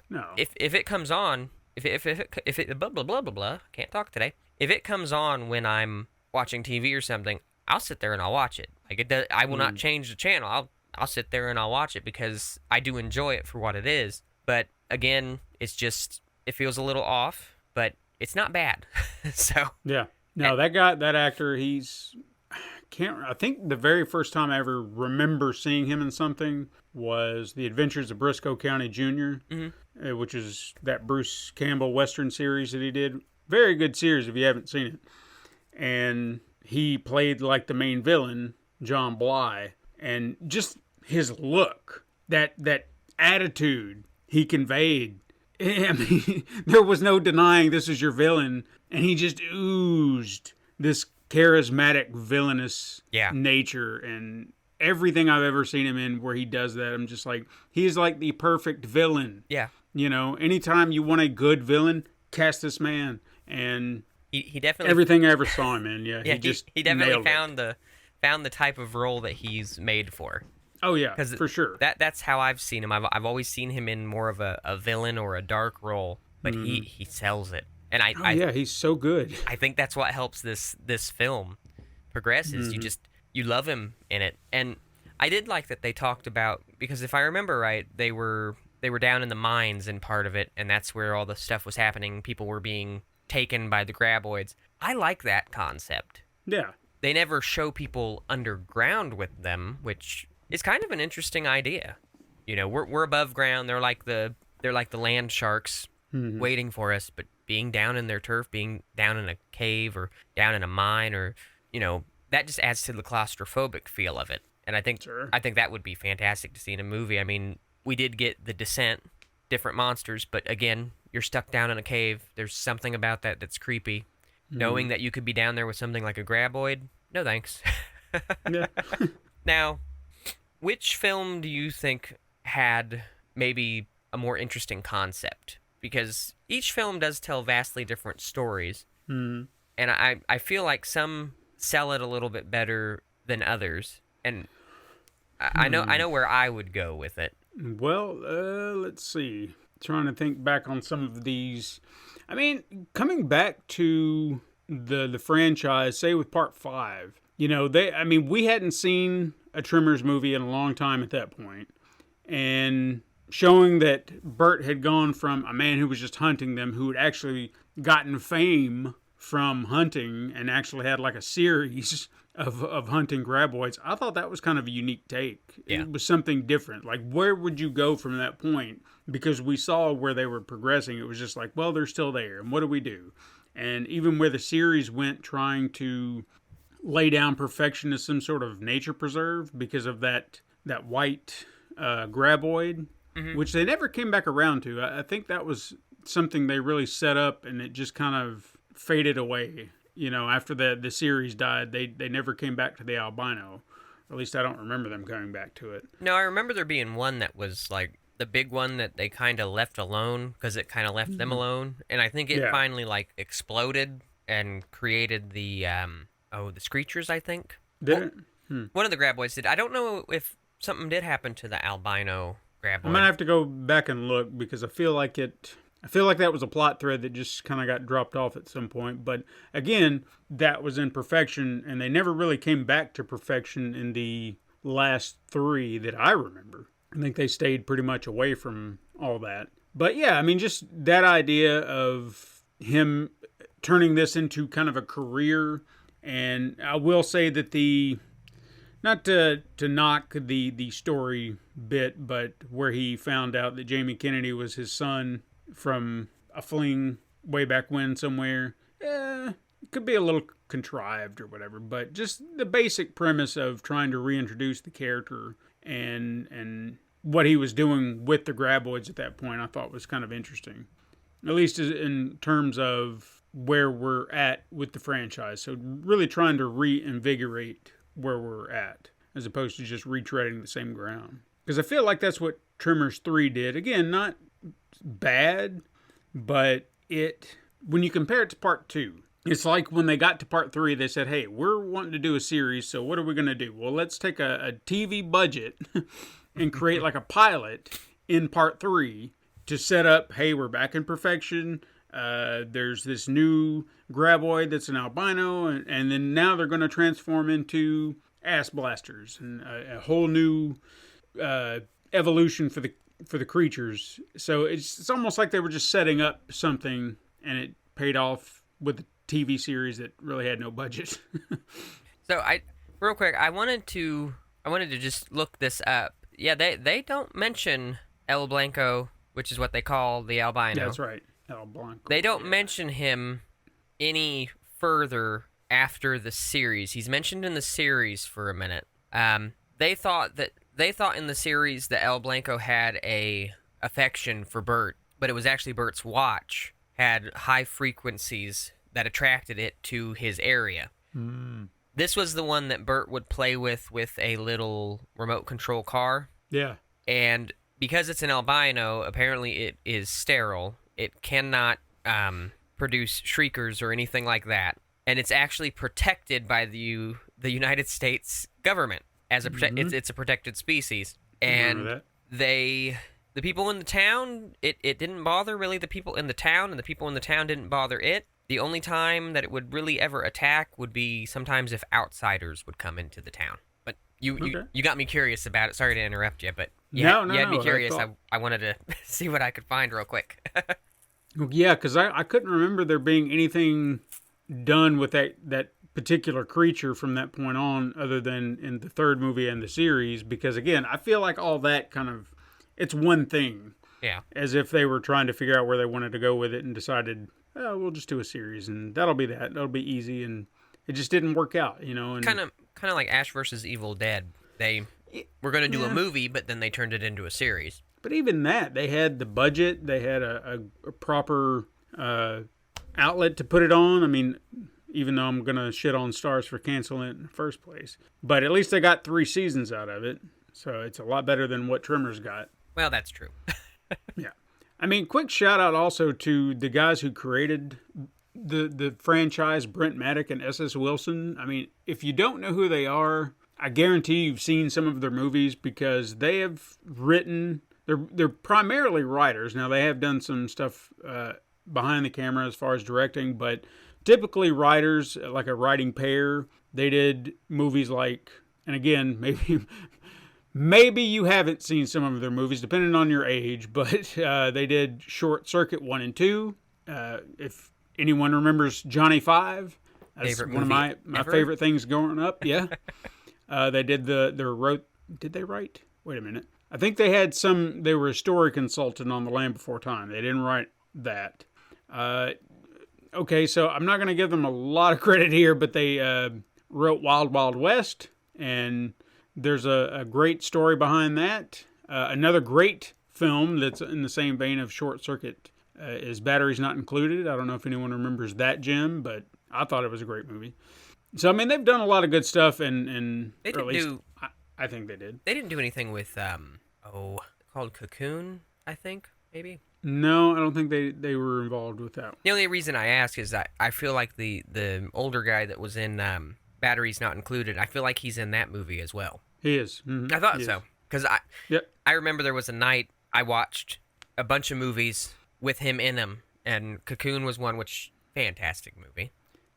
No. If it comes on, if it blah, blah, blah, blah, blah, can't talk today. If it comes on when I'm watching TV or something, I'll sit there and I'll watch it. Like, it does, I will not change the channel. I'll sit there and I'll watch it because I do enjoy it for what it is. But again, it feels a little off, it's not bad. So yeah, no, that guy, that actor, I think the very first time I ever remember seeing him in something was The Adventures of Briscoe County Jr., which is that Bruce Campbell Western series that he did. Very good series if you haven't seen it. And he played like the main villain, John Bly, and just his look, that attitude he conveyed. I mean, there was no denying this is your villain, and he just oozed this charismatic, villainous nature, and everything I've ever seen him in where he does that, I'm just like, he's like the perfect villain. Yeah. You know, anytime you want a good villain, cast this man. And he definitely... Everything I ever saw him in, he definitely found the type of role that he's made for. Oh yeah, for sure. That's how I've seen him. I've always seen him in more of a villain or a dark role, but he sells it. And he's so good. I think that's what helps this film progress is you love him in it. And I did like that they talked about, because if I remember right, they were down in the mines in part of it, and that's where all the stuff was happening. People were being taken by the graboids. I like that concept. Yeah. They never show people underground with them, which is kind of an interesting idea. You know, we're above ground. They're like the land sharks waiting for us, but being down in their turf, being down in a cave or down in a mine, or, you know, that just adds to the claustrophobic feel of it. And I think that would be fantastic to see in a movie. I mean, we did get The Descent, different monsters, but again, you're stuck down in a cave. There's something about that that's creepy. Knowing that you could be down there with something like a graboid, no thanks. Yeah. Now, which film do you think had maybe a more interesting concept because each film does tell vastly different stories. Mm. And I feel like some sell it a little bit better than others. And I know where I would go with it. Well, let's see. Trying to think back on some of these. I mean, coming back to the franchise, say with Part 5, we hadn't seen a Tremors movie in a long time at that point. And showing that Bert had gone from a man who was just hunting them, who had actually gotten fame from hunting and actually had like a series of hunting graboids, I thought that was kind of a unique take. Yeah. It was something different. Like, where would you go from that point? Because we saw where they were progressing. It was just like, well, they're still there, and what do we do? And even where the series went, trying to lay down perfection as some sort of nature preserve because of that white graboid, which they never came back around to. I think that was something they really set up, and it just kind of faded away. After the series died, they never came back to the albino. Or at least I don't remember them coming back to it. No, I remember there being one that was like the big one that they kind of left alone because it kind of left them alone. And I think it finally like exploded and created the Screechers, I think. Did it? One of the graboids did. I don't know if something did happen to the albino graboid. I'm gonna have to go back and look because I feel like that was a plot thread that just kind of got dropped off at some point. But again, that was in perfection, and they never really came back to perfection in the last 3 that I remember. I think they stayed pretty much away from all that. But yeah, I mean, just that idea of him turning this into kind of a career. And I will say that not to knock the story bit, but where he found out that Jamie Kennedy was his son from a fling way back when somewhere, it could be a little contrived or whatever, but just the basic premise of trying to reintroduce the character and what he was doing with the graboids at that point, I thought was kind of interesting, at least in terms of where we're at with the franchise. So really trying to reinvigorate where we're at as opposed to just retreading the same ground, because I feel like that's what Tremors 3 did. Again, not bad, but when you compare it to Part 2, it's like when they got to Part 3, they said, hey, we're wanting to do a series, so what are we going to do? Well, let's take a TV budget and create like a pilot in Part 3 to set up, hey, we're back in perfection. There's this new graboid that's an albino, and then now they're going to transform into ass blasters and a whole new evolution for the creatures. So it's almost like they were just setting up something, and it paid off with the TV series that really had no budget. So real quick, I wanted to just look this up. Yeah, they don't mention El Blanco, which is what they call the albino. Yeah, that's right. El Blanco. They don't mention him any further after the series. He's mentioned in the series for a minute. They thought in the series that El Blanco had a affection for Bert, but it was actually Bert's watch had high frequencies that attracted it to his area. This was the one that Bert would play with a little remote control car. Yeah. And because it's an albino, apparently it is sterile. It cannot produce shriekers or anything like that. And it's actually protected by the United States government as it's a protected species. And the people in the town, it didn't bother really the people in the town, and the people in the town didn't bother it. The only time that it would really ever attack would be sometimes if outsiders would come into the town. But you got me curious about it. Sorry to interrupt you, but you had me curious. I wanted to see what I could find real quick. Yeah, because I couldn't remember there being anything done with that particular creature from that point on, other than in the third movie and the series. Because again, I feel like all that kind of, it's one thing. Yeah. As if they were trying to figure out where they wanted to go with it and decided, oh, we'll just do a series and that'll be that. That'll be easy, and it just didn't work out, you know. And kind of like Ash versus Evil Dead. They were going to do a movie, but then they turned it into a series. But even that, they had the budget, they had a proper outlet to put it on. I mean, even though I'm going to shit on Stars for canceling it in the first place. But at least they got 3 seasons out of it. So it's a lot better than what Tremors got. Well, that's true. Yeah. I mean, quick shout out also to the guys who created the franchise, Brent Maddock and S.S. Wilson. I mean, if you don't know who they are, I guarantee you've seen some of their movies because they have written. They're primarily writers. Now they have done some stuff behind the camera as far as directing, but typically writers, like a writing pair. They did movies like, and again, maybe you haven't seen some of their movies, depending on your age, but they did Short Circuit 1 and 2. If anyone remembers Johnny Five, that's Favorite one of movie my ever? favorite things growing up. Yeah. They did did they write? Wait a minute. I think they were a story consultant on The Land Before Time. They didn't write that. Okay, so I'm not going to give them a lot of credit here, but they wrote Wild Wild West, and there's a great story behind that. Another great film that's in the same vein of Short Circuit is Batteries Not Included. I don't know if anyone remembers that, Jim, but I thought it was a great movie. So, I mean, they've done a lot of good stuff, and They didn't do. I think they did. They didn't do anything with called Cocoon, I think, maybe. No, I don't think they were involved with that. The only reason I ask is that I feel like the older guy that was in Batteries Not Included, I feel like he's in that movie as well. He is. Mm-hmm. I thought He so. is. Because Yep. I remember there was a night I watched a bunch of movies with him in them, and Cocoon was one, which, fantastic movie.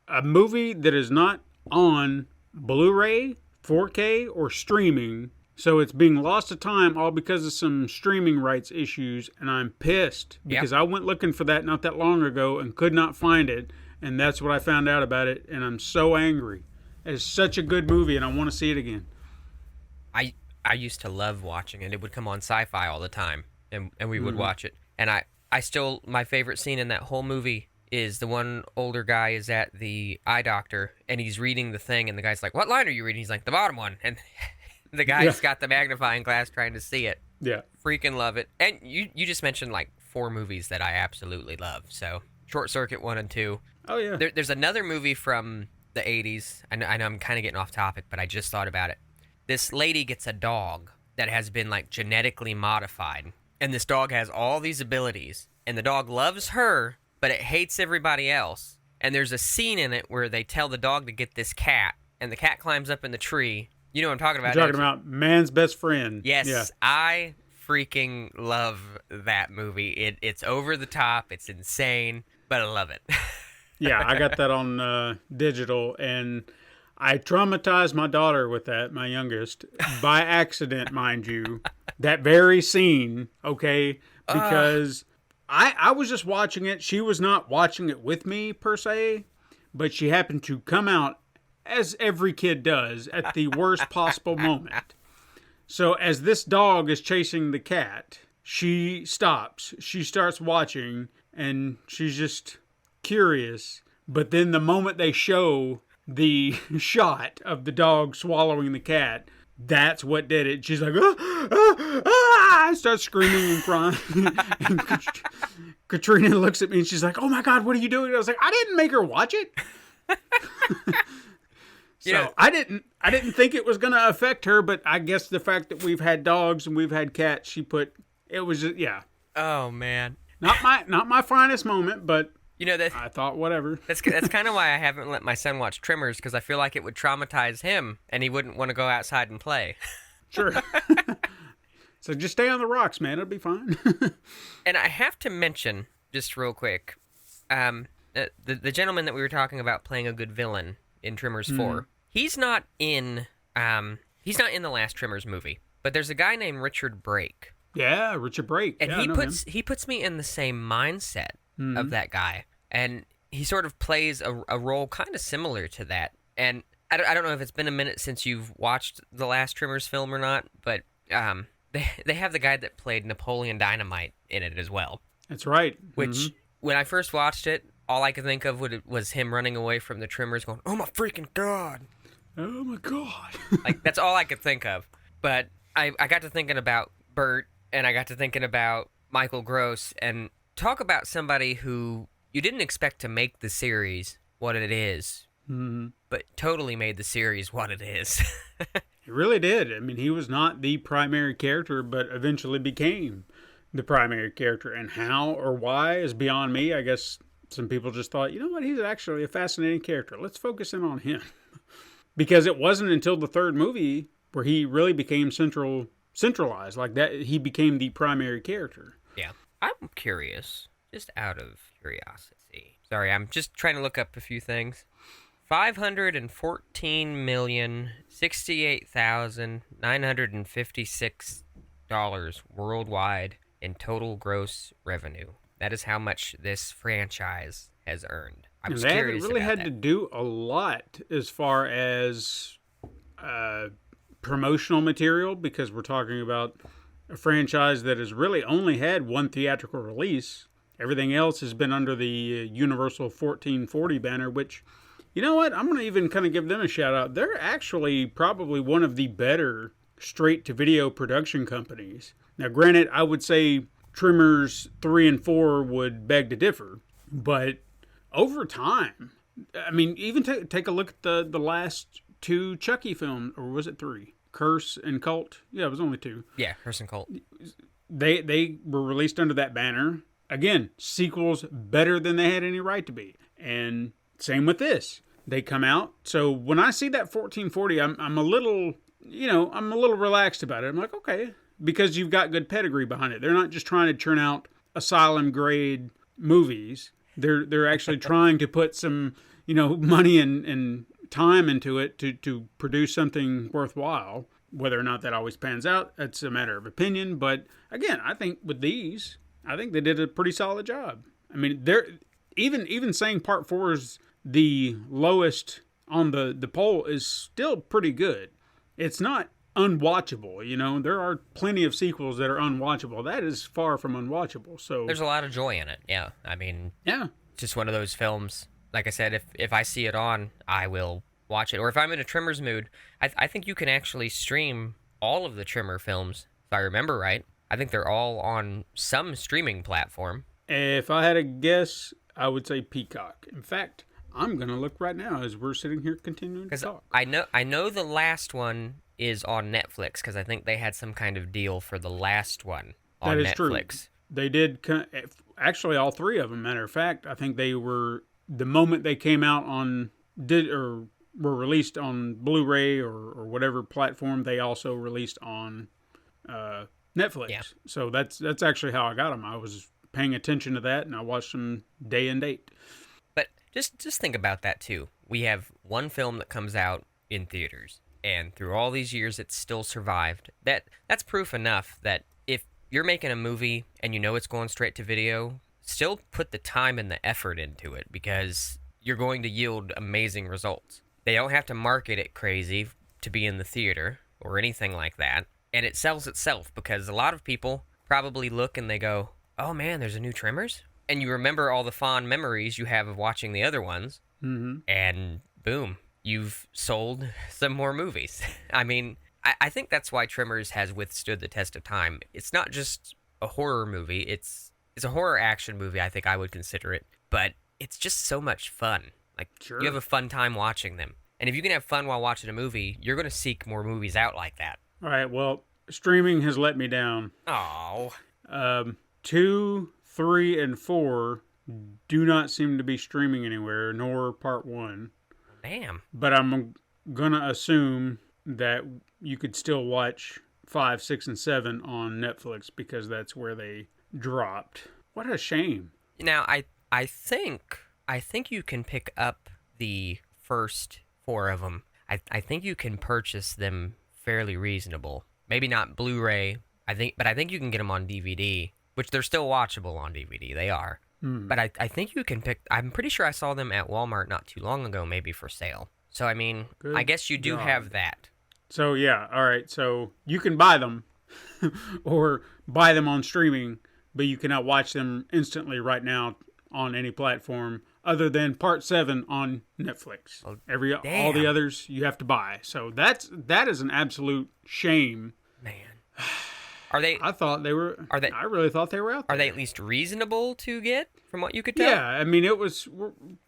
A movie that is not on Blu-ray, 4K, or streaming, so it's being lost to time all because of some streaming rights issues, and I'm pissed because I went looking for that not that long ago and could not find it, and that's what I found out about it, and I'm so angry. It's such a good movie, and I want to see it again. I used to love watching it. It would come on Sci-Fi all the time, and we would watch it. And I still, my favorite scene in that whole movie is the one older guy is at the eye doctor, and he's reading the thing, and the guy's like, "What line are you reading?" He's like, "The bottom one." And the guy's got the magnifying glass trying to see it. Yeah. Freaking love it. And you just mentioned like 4 movies that I absolutely love. So Short Circuit 1 and 2. Oh, yeah. There's another movie from the 80s. I know I'm kind of getting off topic, but I just thought about it. This lady gets a dog that has been like genetically modified, and this dog has all these abilities, and the dog loves her, but it hates everybody else. And there's a scene in it where they tell the dog to get this cat, and the cat climbs up in the tree. You know what I'm talking about? You're talking about Man's Best Friend. Yes, Yeah. I freaking love that movie. It's over the top, it's insane, but I love it. Yeah, I got that on digital, and I traumatized my daughter with that, my youngest, by accident, mind you. That very scene, okay? Because I was just watching it. She was not watching it with me, per se, but she happened to come out, as every kid does, at the worst possible moment. So as this dog is chasing the cat, she stops. She starts watching, and she's just curious. But then the moment they show the shot of the dog swallowing the cat, that's what did it. She's like, I start screaming and crying. And Katrina looks at me and she's like, "Oh my God, what are you doing?" I was like, "I didn't make her watch it." So Yeah. I didn't think it was going to affect her, but I guess the fact that we've had dogs and we've had cats, it was just, yeah. Oh man. Not my finest moment, but You know that I thought whatever. that's kind of why I haven't let my son watch Tremors, because I feel like it would traumatize him and he wouldn't want to go outside and play. Sure. So just stay on the rocks, man. It'll be fine. And I have to mention just real quick, the gentleman that we were talking about playing a good villain in Tremors 4. He's not in the last Tremors movie, but there's a guy named Richard Brake. Yeah, Richard Brake. And yeah, I know him. he puts me in the same mindset of that guy, and he sort of plays a role kind of similar to that. And I don't know if it's been a minute since you've watched the last Tremors film or not, but they have the guy that played Napoleon Dynamite in it as well. That's right. Which when I first watched it, all I could think of was him running away from the Tremors, going, "Oh my freaking God!" Oh my God. Like that's all I could think of. But I got to thinking about Bert, and I got to thinking about Michael Gross, and talk about somebody who you didn't expect to make the series what it is, but totally made the series what it is. He really did. I mean, he was not the primary character, but eventually became the primary character. And how or why is beyond me. I guess some people just thought, you know what, he's actually a fascinating character. Let's focus in on him. Because it wasn't until the third movie where he really became centralized. Like that, he became the primary character. Yeah. I'm curious, just out of curiosity. Sorry, I'm just trying to look up a few things. $514,068,956 worldwide in total gross revenue. That is how much this franchise has earned. I was they haven't curious really about had that. to do a lot as far as promotional material, because we're talking about a franchise that has really only had one theatrical release. Everything else has been under the Universal 1440 banner, which, you know what, I'm going to even kind of give them a shout out. They're actually probably one of the better straight-to-video production companies. Now, granted, I would say Tremors 3 and 4 would beg to differ, but over time, I mean, even take a look at the last two Chucky films, or was it three? Curse and Cult? Yeah, it was only two. Yeah, Curse and Cult. They were released under that banner. Again, sequels better than they had any right to be. And same with this. They come out. So when I see that 1440, I'm a little, I'm a little relaxed about it. I'm like, okay, because you've got good pedigree behind it. They're not just trying to churn out asylum grade movies. They're actually trying to put some, money and time into it to produce something worthwhile. Whether or not that always pans out, that's a matter of opinion. But again, I think with these, I think they did a pretty solid job. I mean, they're even saying part 4 is the lowest on the poll is still pretty good. It's not unwatchable, there are plenty of sequels that are unwatchable. That is far from unwatchable. So There's a lot of joy in it. Yeah, I mean, yeah, just one of those films. Like I said, if I see it on, I will watch it. Or if I'm in a Tremors mood, I think you can actually stream all of the Tremor films, if I remember right. I think they're all on some streaming platform. If I had a guess, I would say Peacock. In fact, I'm gonna look right now as we're sitting here continuing to talk. I know the last one is on Netflix, because I think they had some kind of deal for the last one on That is Netflix. true. They did, actually all three of them. Matter of fact, I think they were, the moment they came out were released on Blu-ray or whatever platform, they also released on Netflix. Yeah. So that's actually how I got them. I was paying attention to that, and I watched them day and date. But just think about that too. We have one film that comes out in theaters, and through all these years, it's still survived. That's proof enough that if you're making a movie and you know it's going straight to video, still put the time and the effort into it, because you're going to yield amazing results. They don't have to market it crazy to be in the theater or anything like that. And it sells itself, because a lot of people probably look and they go, oh man, there's a new Tremors? And you remember all the fond memories you have of watching the other ones. Mm-hmm. And boom, you've sold some more movies. I mean, I think that's why Tremors has withstood the test of time. It's not just a horror movie. It's a horror action movie, I think I would consider it. But it's just so much fun. Like, Sure. You have a fun time watching them. And if you can have fun while watching a movie, you're going to seek more movies out like that. All right, well, streaming has let me down. Oh. 2, 3, and 4 do not seem to be streaming anywhere, nor part 1. Damn. But I'm gonna assume that you could still watch 5, 6, and 7 on Netflix, because that's where they dropped. What a shame. Now, I think you can pick up the first 4 of them. I think you can purchase them fairly reasonable. Maybe not Blu-ray. But I think you can get them on DVD, which they're still watchable on DVD. They are. But I think you can I'm pretty sure I saw them at Walmart not too long ago, maybe for sale. So, I mean, Good I guess you do job. have that. So yeah, all right. So you can buy them, or buy them on streaming, but you cannot watch them instantly right now on any platform other than Part 7 on Netflix. Oh, All the others you have to buy. So that is an absolute shame. Man. Are they I thought they were. Are they- I really thought they were out there. are they at least reasonable to get, from what you could tell? Yeah, I mean, it was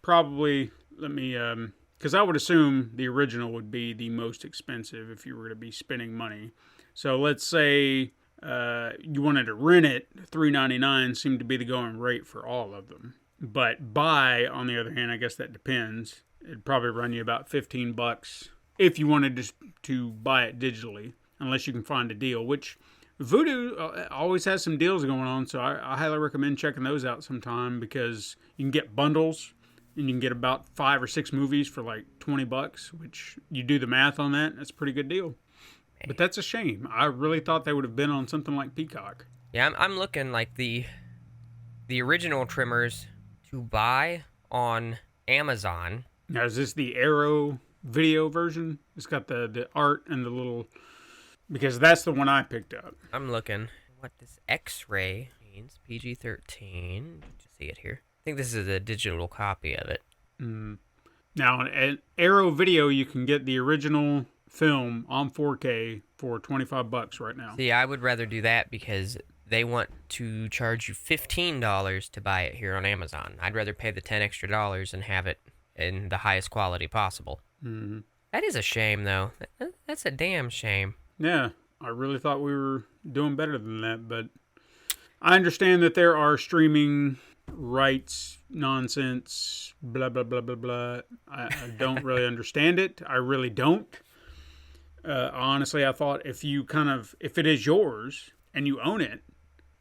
probably, because I would assume the original would be the most expensive if you were to be spending money. So let's say you wanted to rent it, $3.99 seemed to be the going rate for all of them. But buy, on the other hand, I guess that depends. It'd probably run you about $15 if you wanted to buy it digitally, unless you can find a deal, which Vudu always has some deals going on, so I highly recommend checking those out sometime, because you can get bundles, and you can get about 5 or 6 movies for like $20, which you do the math on that, that's a pretty good deal. But that's a shame. I really thought they would have been on something like Peacock. Yeah, I'm looking like the original Tremors to buy on Amazon. Now, is this the Arrow video version? It's got the art and the little... Because that's the one I picked up. I'm looking what this X-ray means. PG-13. Just see it here. I think this is a digital copy of it. Now, an Arrow video, you can get the original film on 4K for $25 right now. See, I would rather do that because they want to charge you $15 to buy it here on Amazon. I'd rather pay the $10 extra and have it in the highest quality possible. Mm-hmm. That is a shame, though. That's a damn shame. Yeah, I really thought we were doing better than that, but I understand that there are streaming rights nonsense, blah, blah, blah, blah, blah. I don't really understand it. I really don't. Honestly, I thought if it is yours and you own it,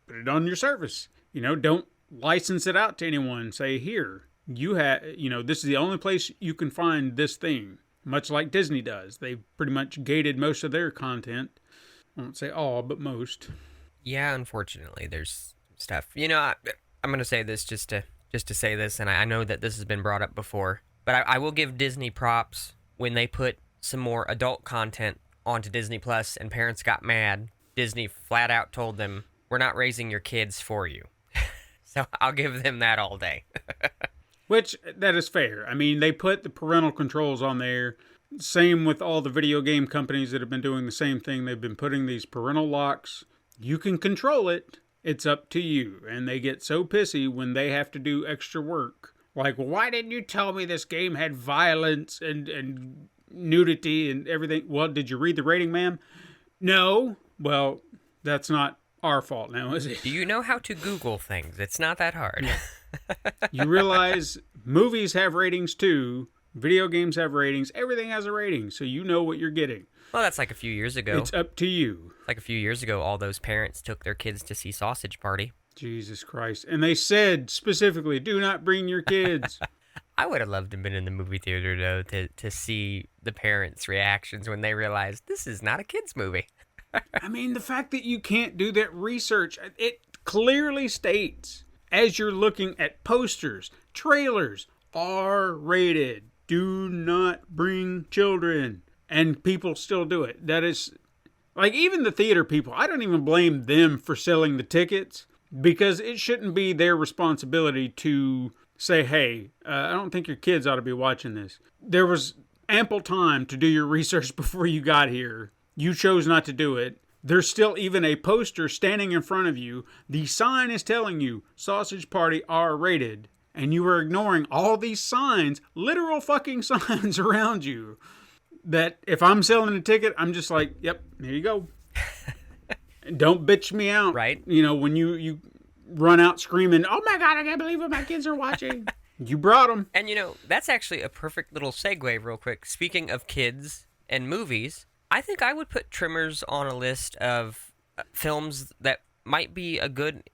put it on your service. Don't license it out to anyone. Say, here, this is the only place you can find this thing. Much like Disney does. They've pretty much gated most of their content. I won't say all, but most. Yeah, unfortunately, there's stuff. I'm going to say this just to say this, and I know that this has been brought up before, but I will give Disney props when they put some more adult content onto Disney Plus, and parents got mad. Disney flat out told them, we're not raising your kids for you. So I'll give them that all day. Which, that is fair. I mean, they put the parental controls on there. Same with all the video game companies that have been doing the same thing. They've been putting these parental locks. You can control it. It's up to you. And they get so pissy when they have to do extra work. Like, why didn't you tell me this game had violence and nudity and everything? Well, did you read the rating, ma'am? No. Well, that's not our fault now, is it? Do you know how to Google things? It's not that hard. Yeah. You realize movies have ratings too, video games have ratings, everything has a rating, so you know what you're getting. Well, that's like a few years ago. It's up to you. Like a few years ago, all those parents took their kids to see Sausage Party. Jesus Christ. And they said specifically, do not bring your kids. I would have loved to have been in the movie theater, though, to see the parents' reactions when they realized this is not a kid's movie. I mean, the fact that you can't do that research, it clearly states, as you're looking at posters, trailers, R-rated, do not bring children. And people still do it. That is, like, even the theater people, I don't even blame them for selling the tickets, because it shouldn't be their responsibility to say, hey, I don't think your kids ought to be watching this. There was ample time to do your research before you got here. You chose not to do it. There's still even a poster standing in front of you. The sign is telling you, Sausage Party R-rated. And you are ignoring all these signs, literal fucking signs around you. That if I'm selling a ticket, I'm just like, yep, here you go. Don't bitch me out. Right. When you run out screaming, oh my God, I can't believe what my kids are watching. You brought them. And that's actually a perfect little segue real quick. Speaking of kids and movies, I think I would put Tremors on a list of films that might be a good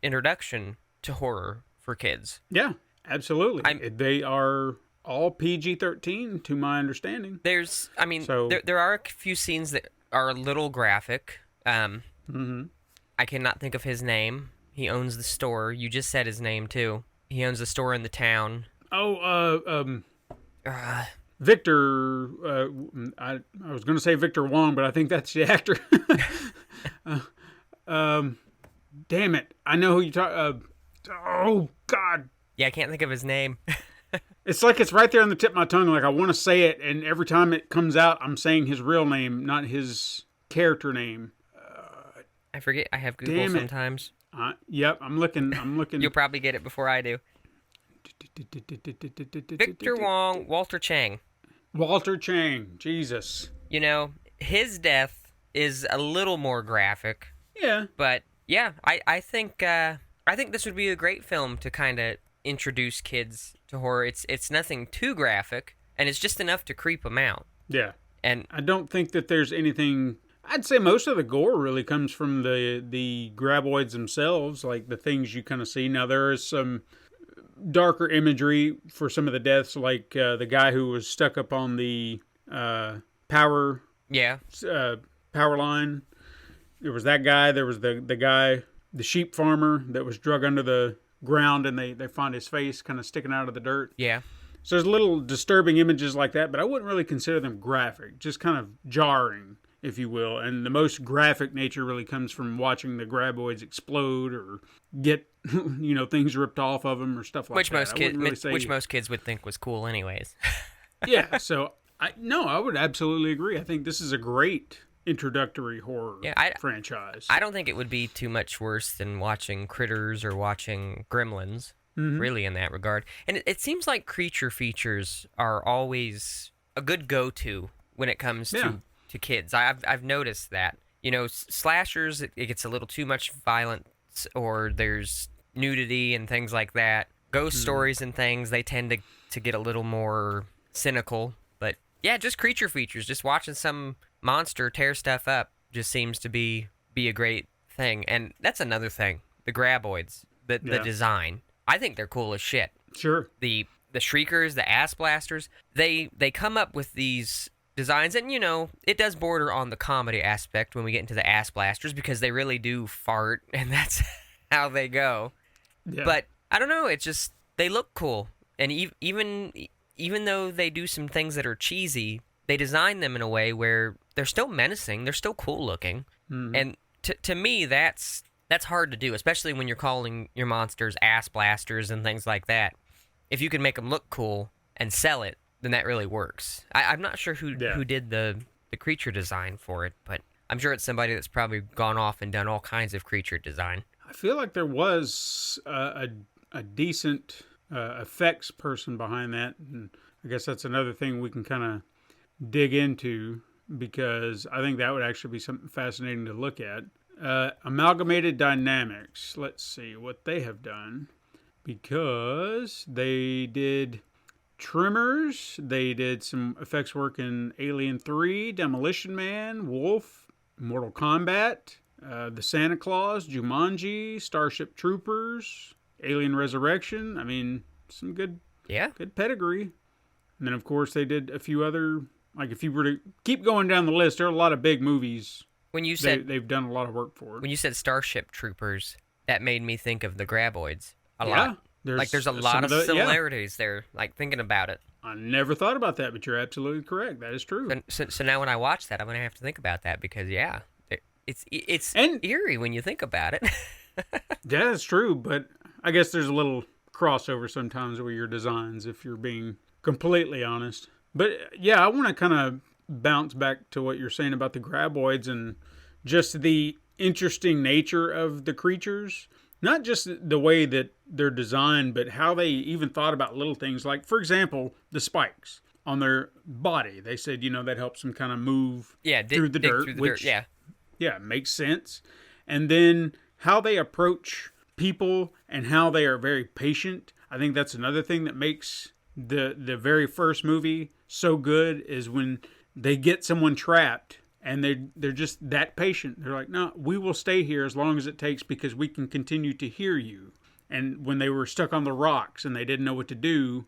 introduction to horror for kids. Yeah, absolutely. They are all PG-13 to my understanding. There are a few scenes that are a little graphic. I cannot think of his name. He owns the store. You just said his name too. He owns the store in the town. Victor, I was going to say Victor Wong, but I think that's the actor. Damn it. I know who you talk. Oh, God. Yeah, I can't think of his name. It's like it's right there on the tip of my tongue. Like I want to say it, and every time it comes out, I'm saying his real name, not his character name. I forget. I have Google sometimes. Yep, I'm looking. You'll probably get it before I do. Victor Wong, Walter Chang. Walter Chang, Jesus. His death is a little more graphic. Yeah. But yeah, I think this would be a great film to kind of introduce kids to horror. It's nothing too graphic, and it's just enough to creep them out. Yeah. And I don't think that there's anything. I'd say most of the gore really comes from the graboids themselves, like the things you kind of see. Now there is some darker imagery for some of the deaths, like the guy who was stuck up on the power line. There was that guy. There was the guy, the sheep farmer that was drug under the ground, and they find his face kind of sticking out of the dirt. Yeah. So there's little disturbing images like that, but I wouldn't really consider them graphic, just kind of jarring, if you will. And the most graphic nature really comes from watching the graboids explode or get, things ripped off of them or stuff like that. Which most kids would think was cool anyways. Yeah, so I would absolutely agree. I think this is a great introductory horror franchise. I don't think it would be too much worse than watching Critters or watching Gremlins. Really, in that regard. And it seems like creature features are always a good go-to when it comes to kids. I've noticed that. Slashers, it gets a little too much violence, or there's nudity and things like that. Ghost stories and things, they tend to get a little more cynical. But yeah, just creature features, just watching some monster tear stuff up just seems to be a great thing. And that's another thing, the graboids, the design. I think they're cool as shit. Sure. The shriekers, the ass blasters, they come up with these designs, and it does border on the comedy aspect when we get into the ass blasters, because they really do fart, and that's how they go. Yeah. But I don't know, it's just they look cool, and even though they do some things that are cheesy, they design them in a way where they're still menacing, they're still cool looking, and to me that's hard to do, especially when you're calling your monsters ass blasters and things like that. If you can make them look cool and sell it, then that really works. I'm not sure who did the creature design for it, but I'm sure it's somebody that's probably gone off and done all kinds of creature design. I feel like there was a decent effects person behind that, and I guess that's another thing we can kind of dig into, because I think that would actually be something fascinating to look at. Amalgamated Dynamics. Let's see what they have done, because they did Tremors. They did some effects work in Alien 3, Demolition Man, Wolf, Mortal Kombat, The Santa Claus, Jumanji, Starship Troopers, Alien Resurrection. I mean, some good pedigree. And then, of course, they did a few other, like if you were to keep going down the list, there are a lot of big movies. When you said they've done a lot of work for it. When you said Starship Troopers, that made me think of the graboids a lot. There's a lot of similarities there, like thinking about it. I never thought about that, but you're absolutely correct. That is true. So now when I watch that, I'm going to have to think about that, because, it's eerie when you think about it. Yeah, that's true, but I guess there's a little crossover sometimes with your designs, if you're being completely honest. But yeah, I want to kind of bounce back to what you're saying about the graboids and just the interesting nature of the creatures. Not just the way that they're designed, but how they even thought about little things. Like, for example, the spikes on their body. They said, that helps them kind of move through the dirt. Which makes sense. And then how they approach people and how they are very patient. I think that's another thing that makes the very first movie so good, is when they get someone trapped and they're just that patient. They're like, no, we will stay here as long as it takes, because we can continue to hear you. And when they were stuck on the rocks and they didn't know what to do,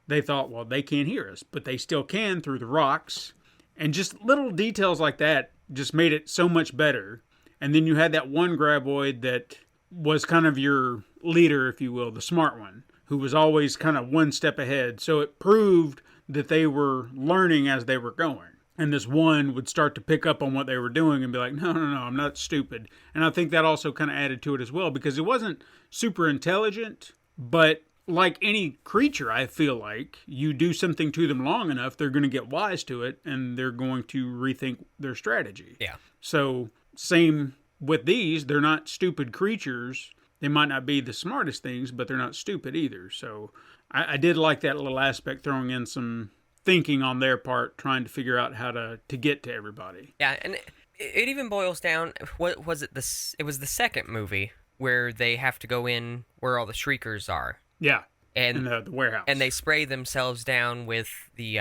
they thought, well, they can't hear us, but they still can through the rocks. And just little details like that just made it so much better. And then you had that one graboid that was kind of your leader, if you will, the smart one, who was always kind of one step ahead. So it proved that they were learning as they were going. And this one would start to pick up on what they were doing and be like, no, I'm not stupid. And I think that also kind of added to it as well, because it wasn't super intelligent, but like any creature, I feel like you do something to them long enough, they're going to get wise to it, and they're going to rethink their strategy. Yeah. So same with these, they're not stupid creatures. They might not be the smartest things, but they're not stupid either. So I did like that little aspect, throwing in some thinking on their part, trying to figure out how to get to everybody. Yeah, and It even boils down. What was it? It was the second movie where they have to go in where all the shriekers are. Yeah, And in the warehouse. and they spray themselves down with the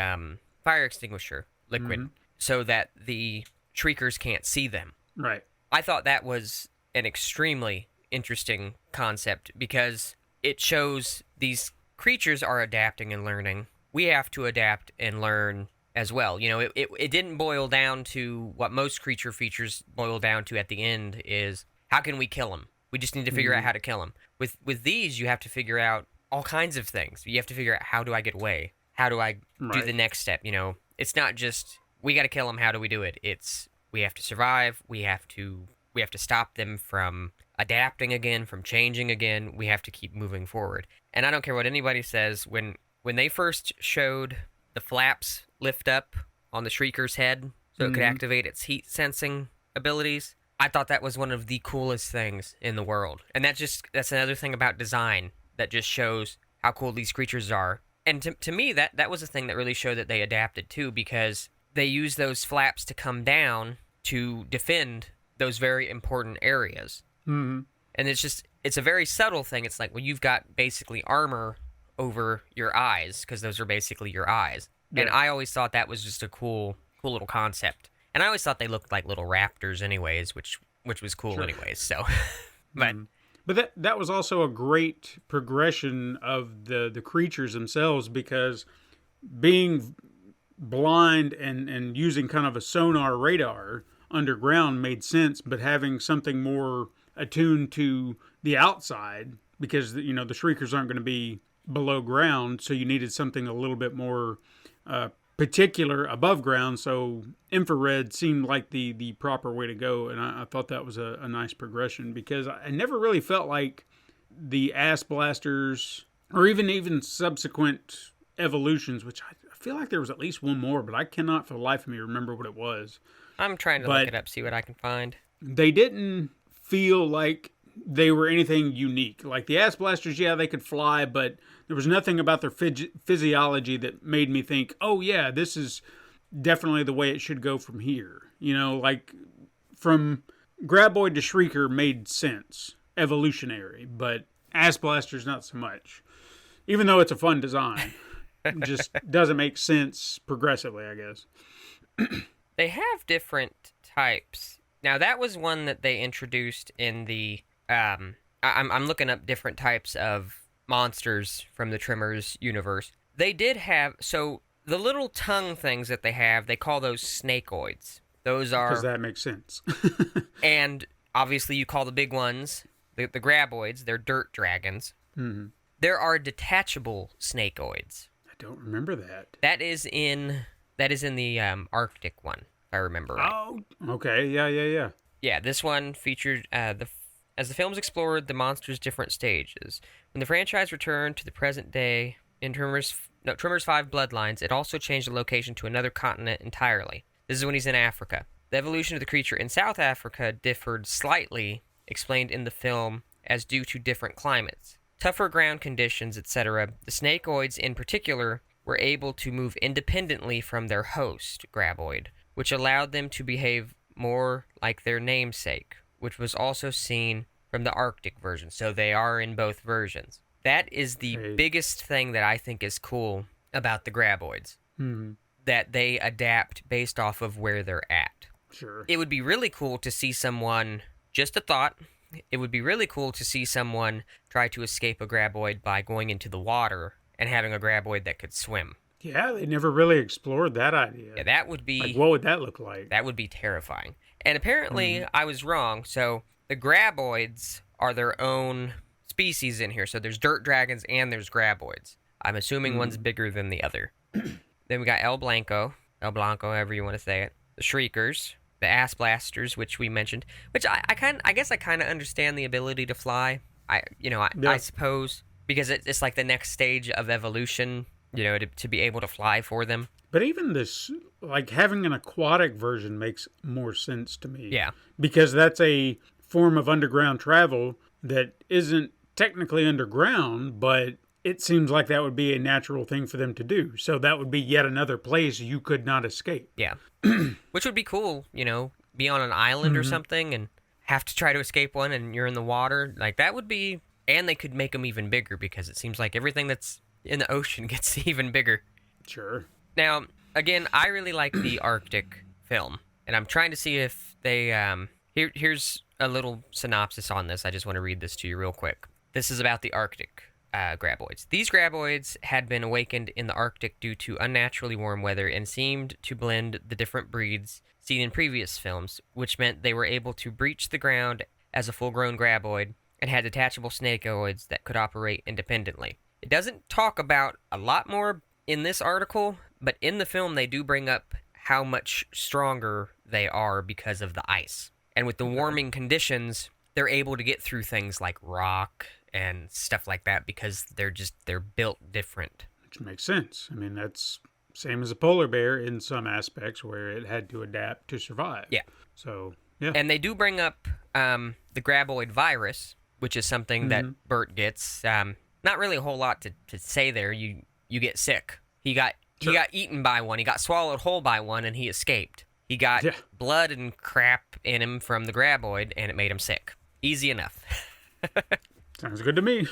fire extinguisher liquid so that the shriekers can't see them. Right. I thought that was an extremely interesting concept because it shows these creatures are adapting and learning. We have to adapt and learn as well. You know, it didn't boil down to what most creature features boil down to at the end is how can we kill them? We just need to figure out how to kill them. With these, you have to figure out all kinds of things. You have to figure out how do I get away? How do I do the next step? You know, it's not just we got to kill them. How do we do it? It's we have to survive. We have to stop them from adapting again, from changing again. We have to keep moving forward. And I don't care what anybody says. When they first showed the flaps lift up on the shrieker's head so it could activate its heat sensing abilities, I thought that was one of the coolest things in the world. And that's another thing about design that just shows how cool these creatures are. And to me, that was a thing that really showed that they adapted too, because they use those flaps to come down to defend those very important areas. Mm-hmm. And it's a very subtle thing. It's like, well, you've got basically armor over your eyes because those are basically your eyes. Yeah. And I always thought that was just a cool little concept. And I always thought they looked like little raptors anyways, which was cool anyways. So, but that was also a great progression of the creatures themselves, because being blind and using kind of a sonar radar underground made sense, but having something more attuned to the outside, because the shriekers aren't going to be below ground, so you needed something a little bit more particular above ground. So infrared seemed like the proper way to go, and I thought that was a nice progression, because I never really felt like the ass blasters or even subsequent evolutions, which I feel like there was at least one more, but I cannot for the life of me remember what it was. I'm trying to look it up, see what I can find. They didn't feel like they were anything unique. Like the ass blasters, yeah, they could fly, but there was nothing about their physiology that made me think, oh yeah, this is definitely the way it should go from here. Like from Graboid to Shrieker made sense, evolutionary, but ass blasters not so much. Even though it's a fun design, it just doesn't make sense progressively, I guess. They have different types. Now that was one that they introduced in the I'm looking up different types of monsters from the Tremors universe. They did have, so the little tongue things that they have, they call those snakeoids. Those are... Because that makes sense. And obviously you call the big ones, the graboids, they're dirt dragons. Mm-hmm. There are detachable snakeoids. I don't remember that. That is in the Arctic one, if I remember right. Oh, okay. Yeah. Yeah, this one featured as the films explored the monster's different stages. When the franchise returned to the present day in Tremors 5 Bloodlines, it also changed the location to another continent entirely. This is when he's in Africa. The evolution of the creature in South Africa differed slightly, explained in the film, as due to different climates. Tougher ground conditions, etc. The snakeoids in particular were able to move independently from their host, Graboid, which allowed them to behave more like their namesake, which was also seen from the Arctic version. So they are in both versions. That is the biggest thing that I think is cool about the Graboids. Mm-hmm. That they adapt based off of where they're at. Sure. It would be really cool to see someone, just a thought, it would be really cool to see someone try to escape a Graboid by going into the water and having a Graboid that could swim. Yeah, they never really explored that idea. Yeah, that would be... Like, what would that look like? That would be terrifying. And apparently, I was wrong. So, the Graboids are their own species in here. So, there's dirt dragons and there's Graboids. I'm assuming one's bigger than the other. Then we got El Blanco, however you want to say it. The Shriekers, the Ass Blasters, which we mentioned. Which I guess I kind of understand the ability to fly. I suppose, because it's like the next stage of evolution, to be able to fly for them. But even this, like having an aquatic version makes more sense to me. Yeah. Because that's a form of underground travel that isn't technically underground, but it seems like that would be a natural thing for them to do. So that would be yet another place you could not escape. Yeah. Which would be cool, be on an island or something and have to try to escape one and you're in the water. Like, that would be... And they could make them even bigger because it seems like everything that's in the ocean gets even bigger. Sure. Now, again, I really like the Arctic film, and I'm trying to see if they... Here's a little synopsis on this. I just want to read this to you real quick. This is about the Arctic graboids. These graboids had been awakened in the Arctic due to unnaturally warm weather and seemed to blend the different breeds seen in previous films, which meant they were able to breach the ground as a full-grown graboid and had detachable snakeoids that could operate independently. It doesn't talk about a lot more in this article, but in the film they do bring up how much stronger they are because of the ice. And with the warming conditions, they're able to get through things like rock and stuff like that because they're built different. Which makes sense. I mean, that's same as a polar bear in some aspects where it had to adapt to survive. Yeah. So, yeah. And they do bring up the graboid virus, which is something that Bert gets. Not really a whole lot to say there. You get sick. He got eaten by one. He got swallowed whole by one, and he escaped. He got blood and crap in him from the graboid, and it made him sick. Easy enough. Sounds good to me.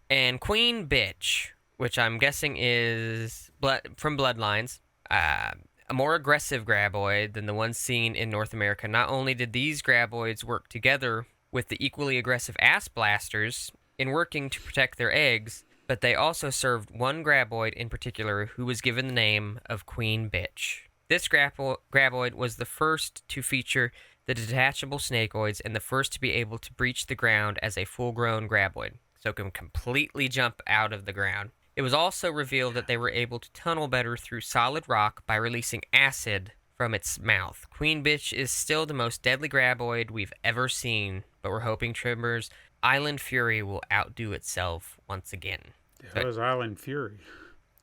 And Queen Bitch, which I'm guessing is from Bloodlines, a more aggressive graboid than the ones seen in North America. Not only did these graboids work together with the equally aggressive ass blasters in working to protect their eggs, but they also served one graboid in particular who was given the name of Queen Bitch. This graboid was the first to feature the detachable snakeoids and the first to be able to breach the ground as a full-grown graboid, so it can completely jump out of the ground. It was also revealed that they were able to tunnel better through solid rock by releasing acid from its mouth. Queen Bitch is still the most deadly graboid we've ever seen, but we're hoping Tremors' Island Fury will outdo itself once again. That was Island Fury.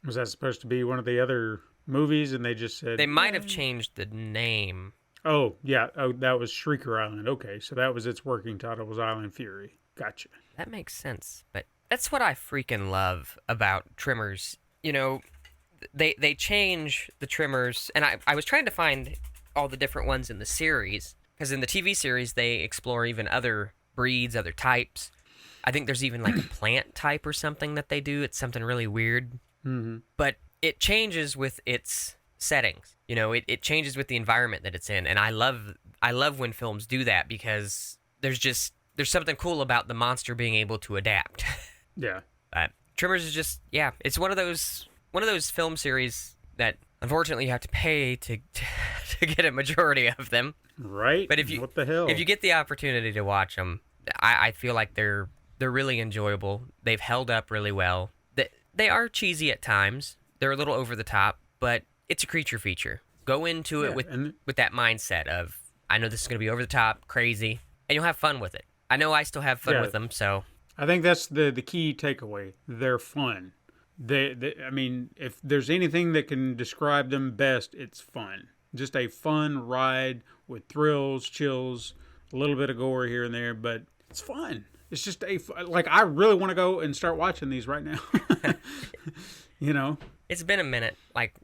Was that supposed to be one of the other movies and they just said... They might have changed the name. Oh, yeah. Oh, that was Shrieker Island. Okay, so that was its working title, was Island Fury. Gotcha. That makes sense, but that's what I freaking love about Tremors. You know, they change the Tremors, and I was trying to find all the different ones in the series, because in the TV series they explore even other breeds, other types. I think there's even like a plant type or something that they do. It's something really weird. Mm-hmm. But it changes with its settings. You know, it changes with the environment that it's in, and I love when films do that because there's something cool about the monster being able to adapt. Yeah. But Tremors is just, it's one of those film series that unfortunately you have to pay to get a majority of them. Right. But if what the hell? If you get the opportunity to watch them, I feel like they're really enjoyable. They've held up really well. They are cheesy at times. They're a little over the top, but it's a creature feature. Go into it with that mindset of, I know this is going to be over the top, crazy, and you'll have fun with it. I know I still have fun with them, so... I think that's the key takeaway. They're fun. I mean, if there's anything that can describe them best, it's fun. Just a fun ride with thrills, chills, a little bit of gore here and there, but it's fun. It's just I really want to go and start watching these right now. You know? It's been a minute. Like,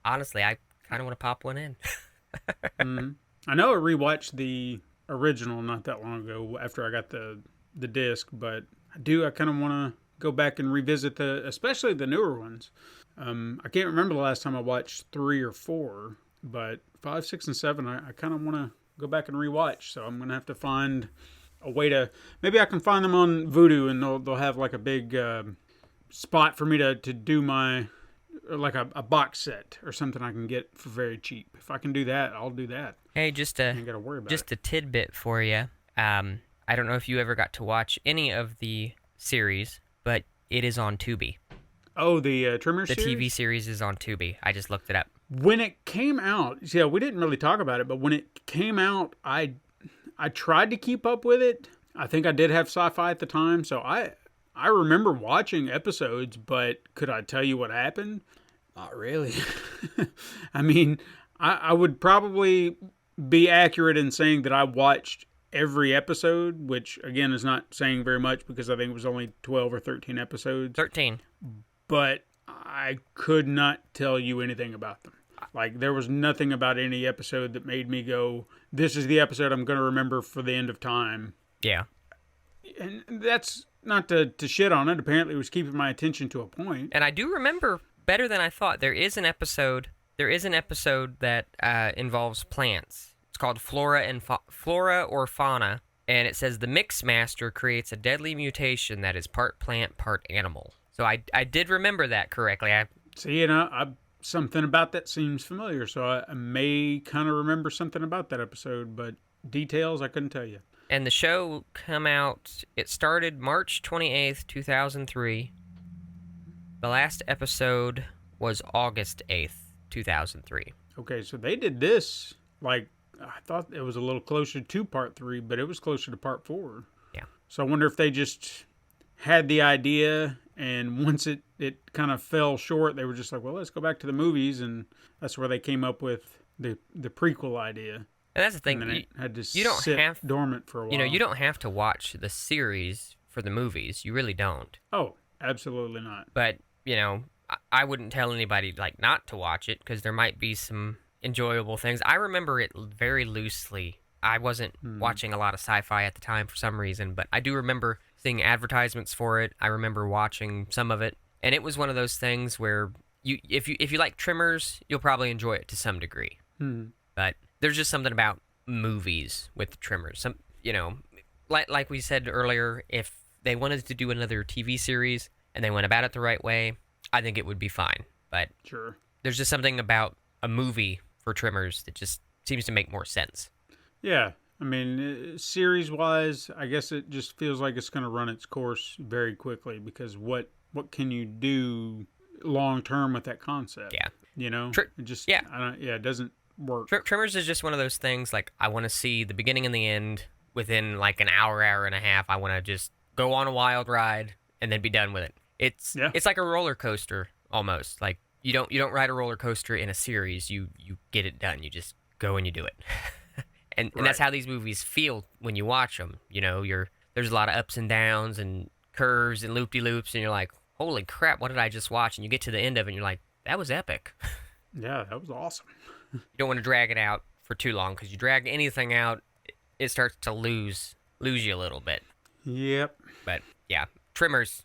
honestly, I kind of want to pop one in. Mm-hmm. I know I rewatched the original not that long ago after I got the disc, but I kind of want to go back and revisit especially the newer ones. I can't remember the last time I watched 3 or 4, but 5, 6, and 7 I kind of want to go back and rewatch. So I'm gonna have to find a way to, maybe I can find them on Vudu and they'll have like a big spot for me to do my, like a box set or something I can get for very cheap. If I can do that, I'll do that. Hey, just I ain't gotta worry about it. a tidbit for you. I don't know if you ever got to watch any of the series, but it is on Tubi. Oh, the Tremors series? The TV series is on Tubi. I just looked it up. When it came out, yeah, we didn't really talk about it, but when it came out, I tried to keep up with it. I think I did have sci-fi at the time, so I remember watching episodes, but could I tell you what happened? Not really. I mean, I would probably be accurate in saying that I watched every episode, which again is not saying very much because I think it was only 12 or 13 episodes. 13. But I could not tell you anything about them. Like, there was nothing about any episode that made me go, this is the episode I'm going to remember for the end of time. Yeah. And that's not to shit on it. Apparently, it was keeping my attention to a point. And I do remember better than I thought. There is an episode that involves plants. It's called Flora or Fauna, and it says the Mix Master creates a deadly mutation that is part plant, part animal. So I did remember that correctly. See, something about that seems familiar, so I may kind of remember something about that episode, but details I couldn't tell you. And the show it started March 28th, 2003. The last episode was August 8th, 2003. Okay, so they did this, like, I thought it was a little closer to part 3, but it was closer to part 4. Yeah. So I wonder if they just had the idea, and once it kind of fell short, they were just like, well, let's go back to the movies, and that's where they came up with the prequel idea. And that's the thing. And then it had to sit dormant for a while. You don't have to watch the series for the movies. You really don't. Oh, absolutely not. But, I wouldn't tell anybody, like, not to watch it, because there might be some enjoyable things. I remember it very loosely. I wasn't watching a lot of sci-fi at the time for some reason, but I do remember seeing advertisements for it. I remember watching some of it, and it was one of those things where if you like Tremors, you'll probably enjoy it to some degree. But there's just something about movies with Tremors. Like we said earlier, if they wanted to do another TV series and they went about it the right way, I think it would be fine. But Sure. There's just something about a movie for Tremors that just seems to make more sense. Yeah. I mean, series-wise, I guess it just feels like it's going to run its course very quickly, because what can you do long-term with that concept? Yeah. It doesn't work. Tremors is just one of those things, like, I want to see the beginning and the end within, like, an hour and a half. I want to just go on a wild ride and then be done with it. It's like a roller coaster, almost. Like, you don't ride a roller coaster in a series. You get it done. You just go and you do it. and that's how these movies feel when you watch them. There's a lot of ups and downs and curves and loop-de-loops, and you're like, holy crap, what did I just watch? And you get to the end of it, and you're like, that was epic. Yeah, that was awesome. You don't want to drag it out for too long, because you drag anything out, it starts to lose you a little bit. Yep. But yeah, Tremors,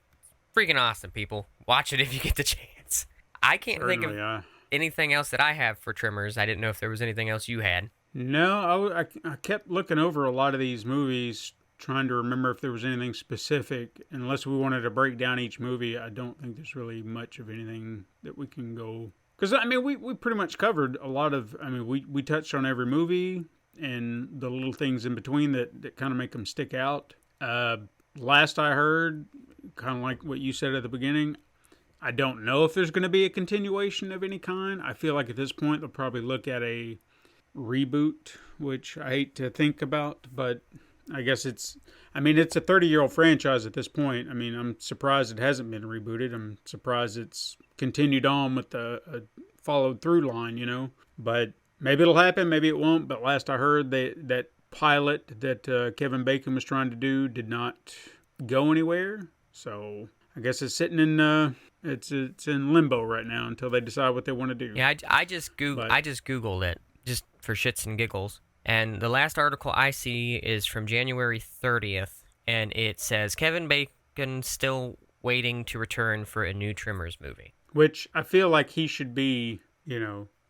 freaking awesome, people. Watch it if you get the chance. I can't think of anything else that I have for Tremors. I didn't know if there was anything else you had. No, I kept looking over a lot of these movies, trying to remember if there was anything specific. Unless we wanted to break down each movie, I don't think there's really much of anything that we can go. Because, I mean, we pretty much covered a lot of, we touched on every movie and the little things in between that kind of make them stick out. Last I heard, kind of like what you said at the beginning, I don't know if there's going to be a continuation of any kind. I feel like at this point they'll probably look at a reboot, which I hate to think about, but I guess it's a 30-year-old franchise at this point. I mean, I'm surprised it hasn't been rebooted. I'm surprised it's continued on with a followed through line, but maybe it'll happen, maybe it won't. But last I heard, that pilot that Kevin Bacon was trying to do did not go anywhere. So I guess it's sitting in it's in limbo right now until they decide what they want to do. Yeah, I just Googled it just for shits and giggles. And the last article I see is from January 30th, and it says Kevin Bacon still waiting to return for a new Tremors movie. Which I feel like he should be,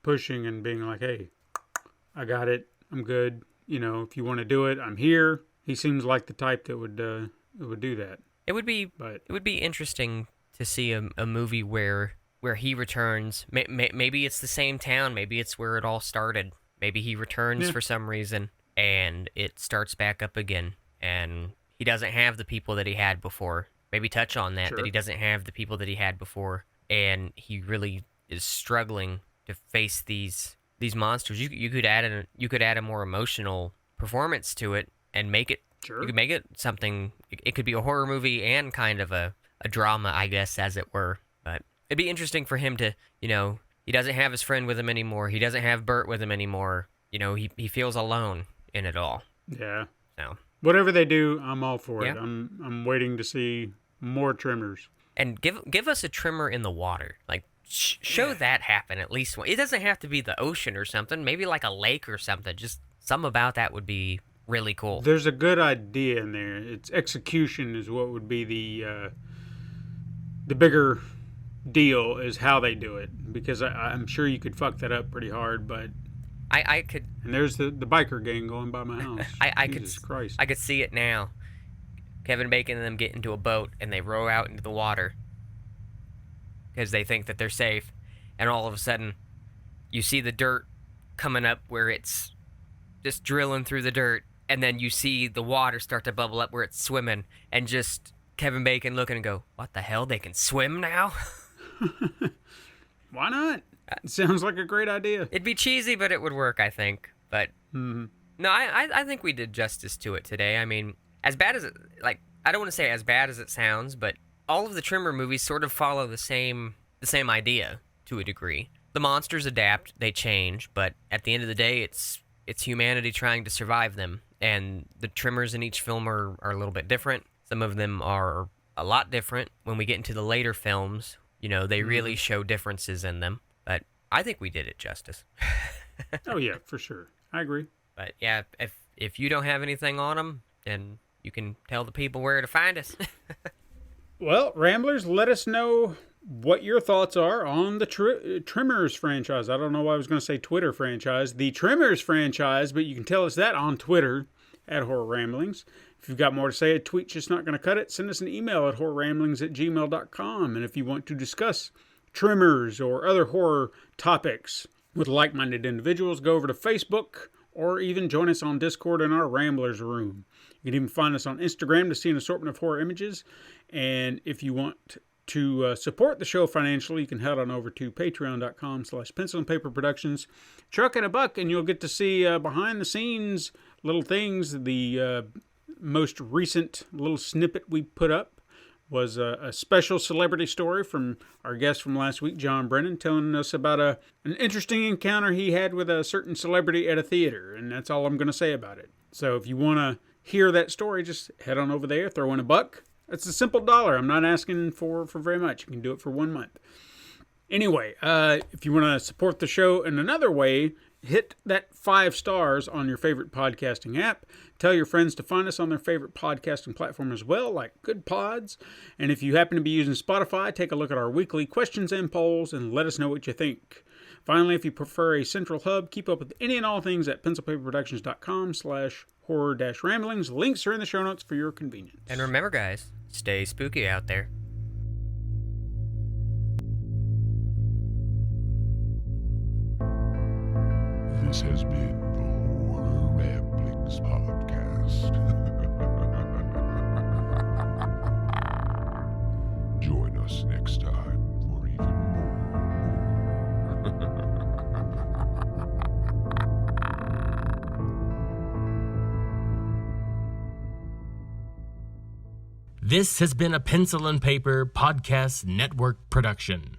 pushing and being like, hey, I got it. I'm good. If you want to do it, I'm here. He seems like the type that would do that. It would be interesting to see a movie where he returns. Maybe it's the same town. Maybe it's where it all started. Maybe he returns for some reason, and it starts back up again, and he doesn't have the people that he had before. Maybe touch on that, Sure. that he doesn't have the people that he had before, and he really is struggling to face these monsters. You could add a more emotional performance to it and make it. Sure. You could make it something. It could be a horror movie and kind of a drama, I guess, as it were. But it'd be interesting for him to, he doesn't have his friend with him anymore. He doesn't have Bert with him anymore. He feels alone in it all. Yeah. So whatever they do, I'm all for it. Yeah. I'm waiting to see more Tremors. And give us a Tremor in the water. Like, show that happen at least one. It doesn't have to be the ocean or something. Maybe like a lake or something. Just something about that would be really cool. There's a good idea in there. Its execution is what would be the bigger deal, is how they do it, because I'm sure you could fuck that up pretty hard. But I could. And there's the biker gang going by my house. Jesus Christ. I could see it now. Kevin Bacon and them get into a boat and they row out into the water because they think that they're safe, and all of a sudden you see the dirt coming up where it's just drilling through the dirt, and then you see the water start to bubble up where it's swimming, and just Kevin Bacon looking and go, what the hell, they can swim now? Why not? It sounds like a great idea. It'd be cheesy, but it would work, I think. But no, I think we did justice to it today. I mean, as bad as it, like, I don't want to say as bad as it sounds, but all of the Tremor movies sort of follow the same idea to a degree. The monsters adapt, they change, but at the end of the day, it's humanity trying to survive them. And the Tremors in each film are a little bit different. Some of them are a lot different. When we get into the later films, you know, they really show differences in them. But I think we did it justice. Oh, yeah, for sure. I agree. But yeah, if you don't have anything on them, then you can tell the people where to find us. Well, Ramblers, let us know what your thoughts are on the Tremors franchise. I don't know why I was going to say Twitter franchise. The Tremors franchise, but you can tell us that on Twitter at Horror Ramblings. If you've got more to say, a tweet's just not going to cut it. Send us an email at horrorramblings@gmail.com. And if you want to discuss Tremors or other horror topics with like-minded individuals, go over to Facebook or even join us on Discord in our Ramblers room. You can even find us on Instagram to see an assortment of horror images. And if you want to support the show financially, you can head on over to patreon.com/pencilandpaperproductions. Chuck and a buck, and you'll get to see behind-the-scenes little things. The most recent little snippet we put up was a special celebrity story from our guest from last week, John Brennan, telling us about an interesting encounter he had with a certain celebrity at a theater, and that's all I'm going to say about it. So if you want to hear that story, just head on over there, throw in a buck. It's a simple $1. I'm not asking for very much. You can do it for 1 month. Anyway, if you want to support the show in another way, hit that 5 stars on your favorite podcasting app. Tell your friends to find us on their favorite podcasting platform as well, like Good Pods. And if you happen to be using Spotify, take a look at our weekly questions and polls and let us know what you think. Finally, if you prefer a central hub, keep up with any and all things at pencilpaperproductions.com/horror-ramblings. Links are in the show notes for your convenience. And remember, guys, stay spooky out there. This has been the Horror Ramblings podcast. Join us next time for even more. This has been a Pencil and Paper Podcast Network production.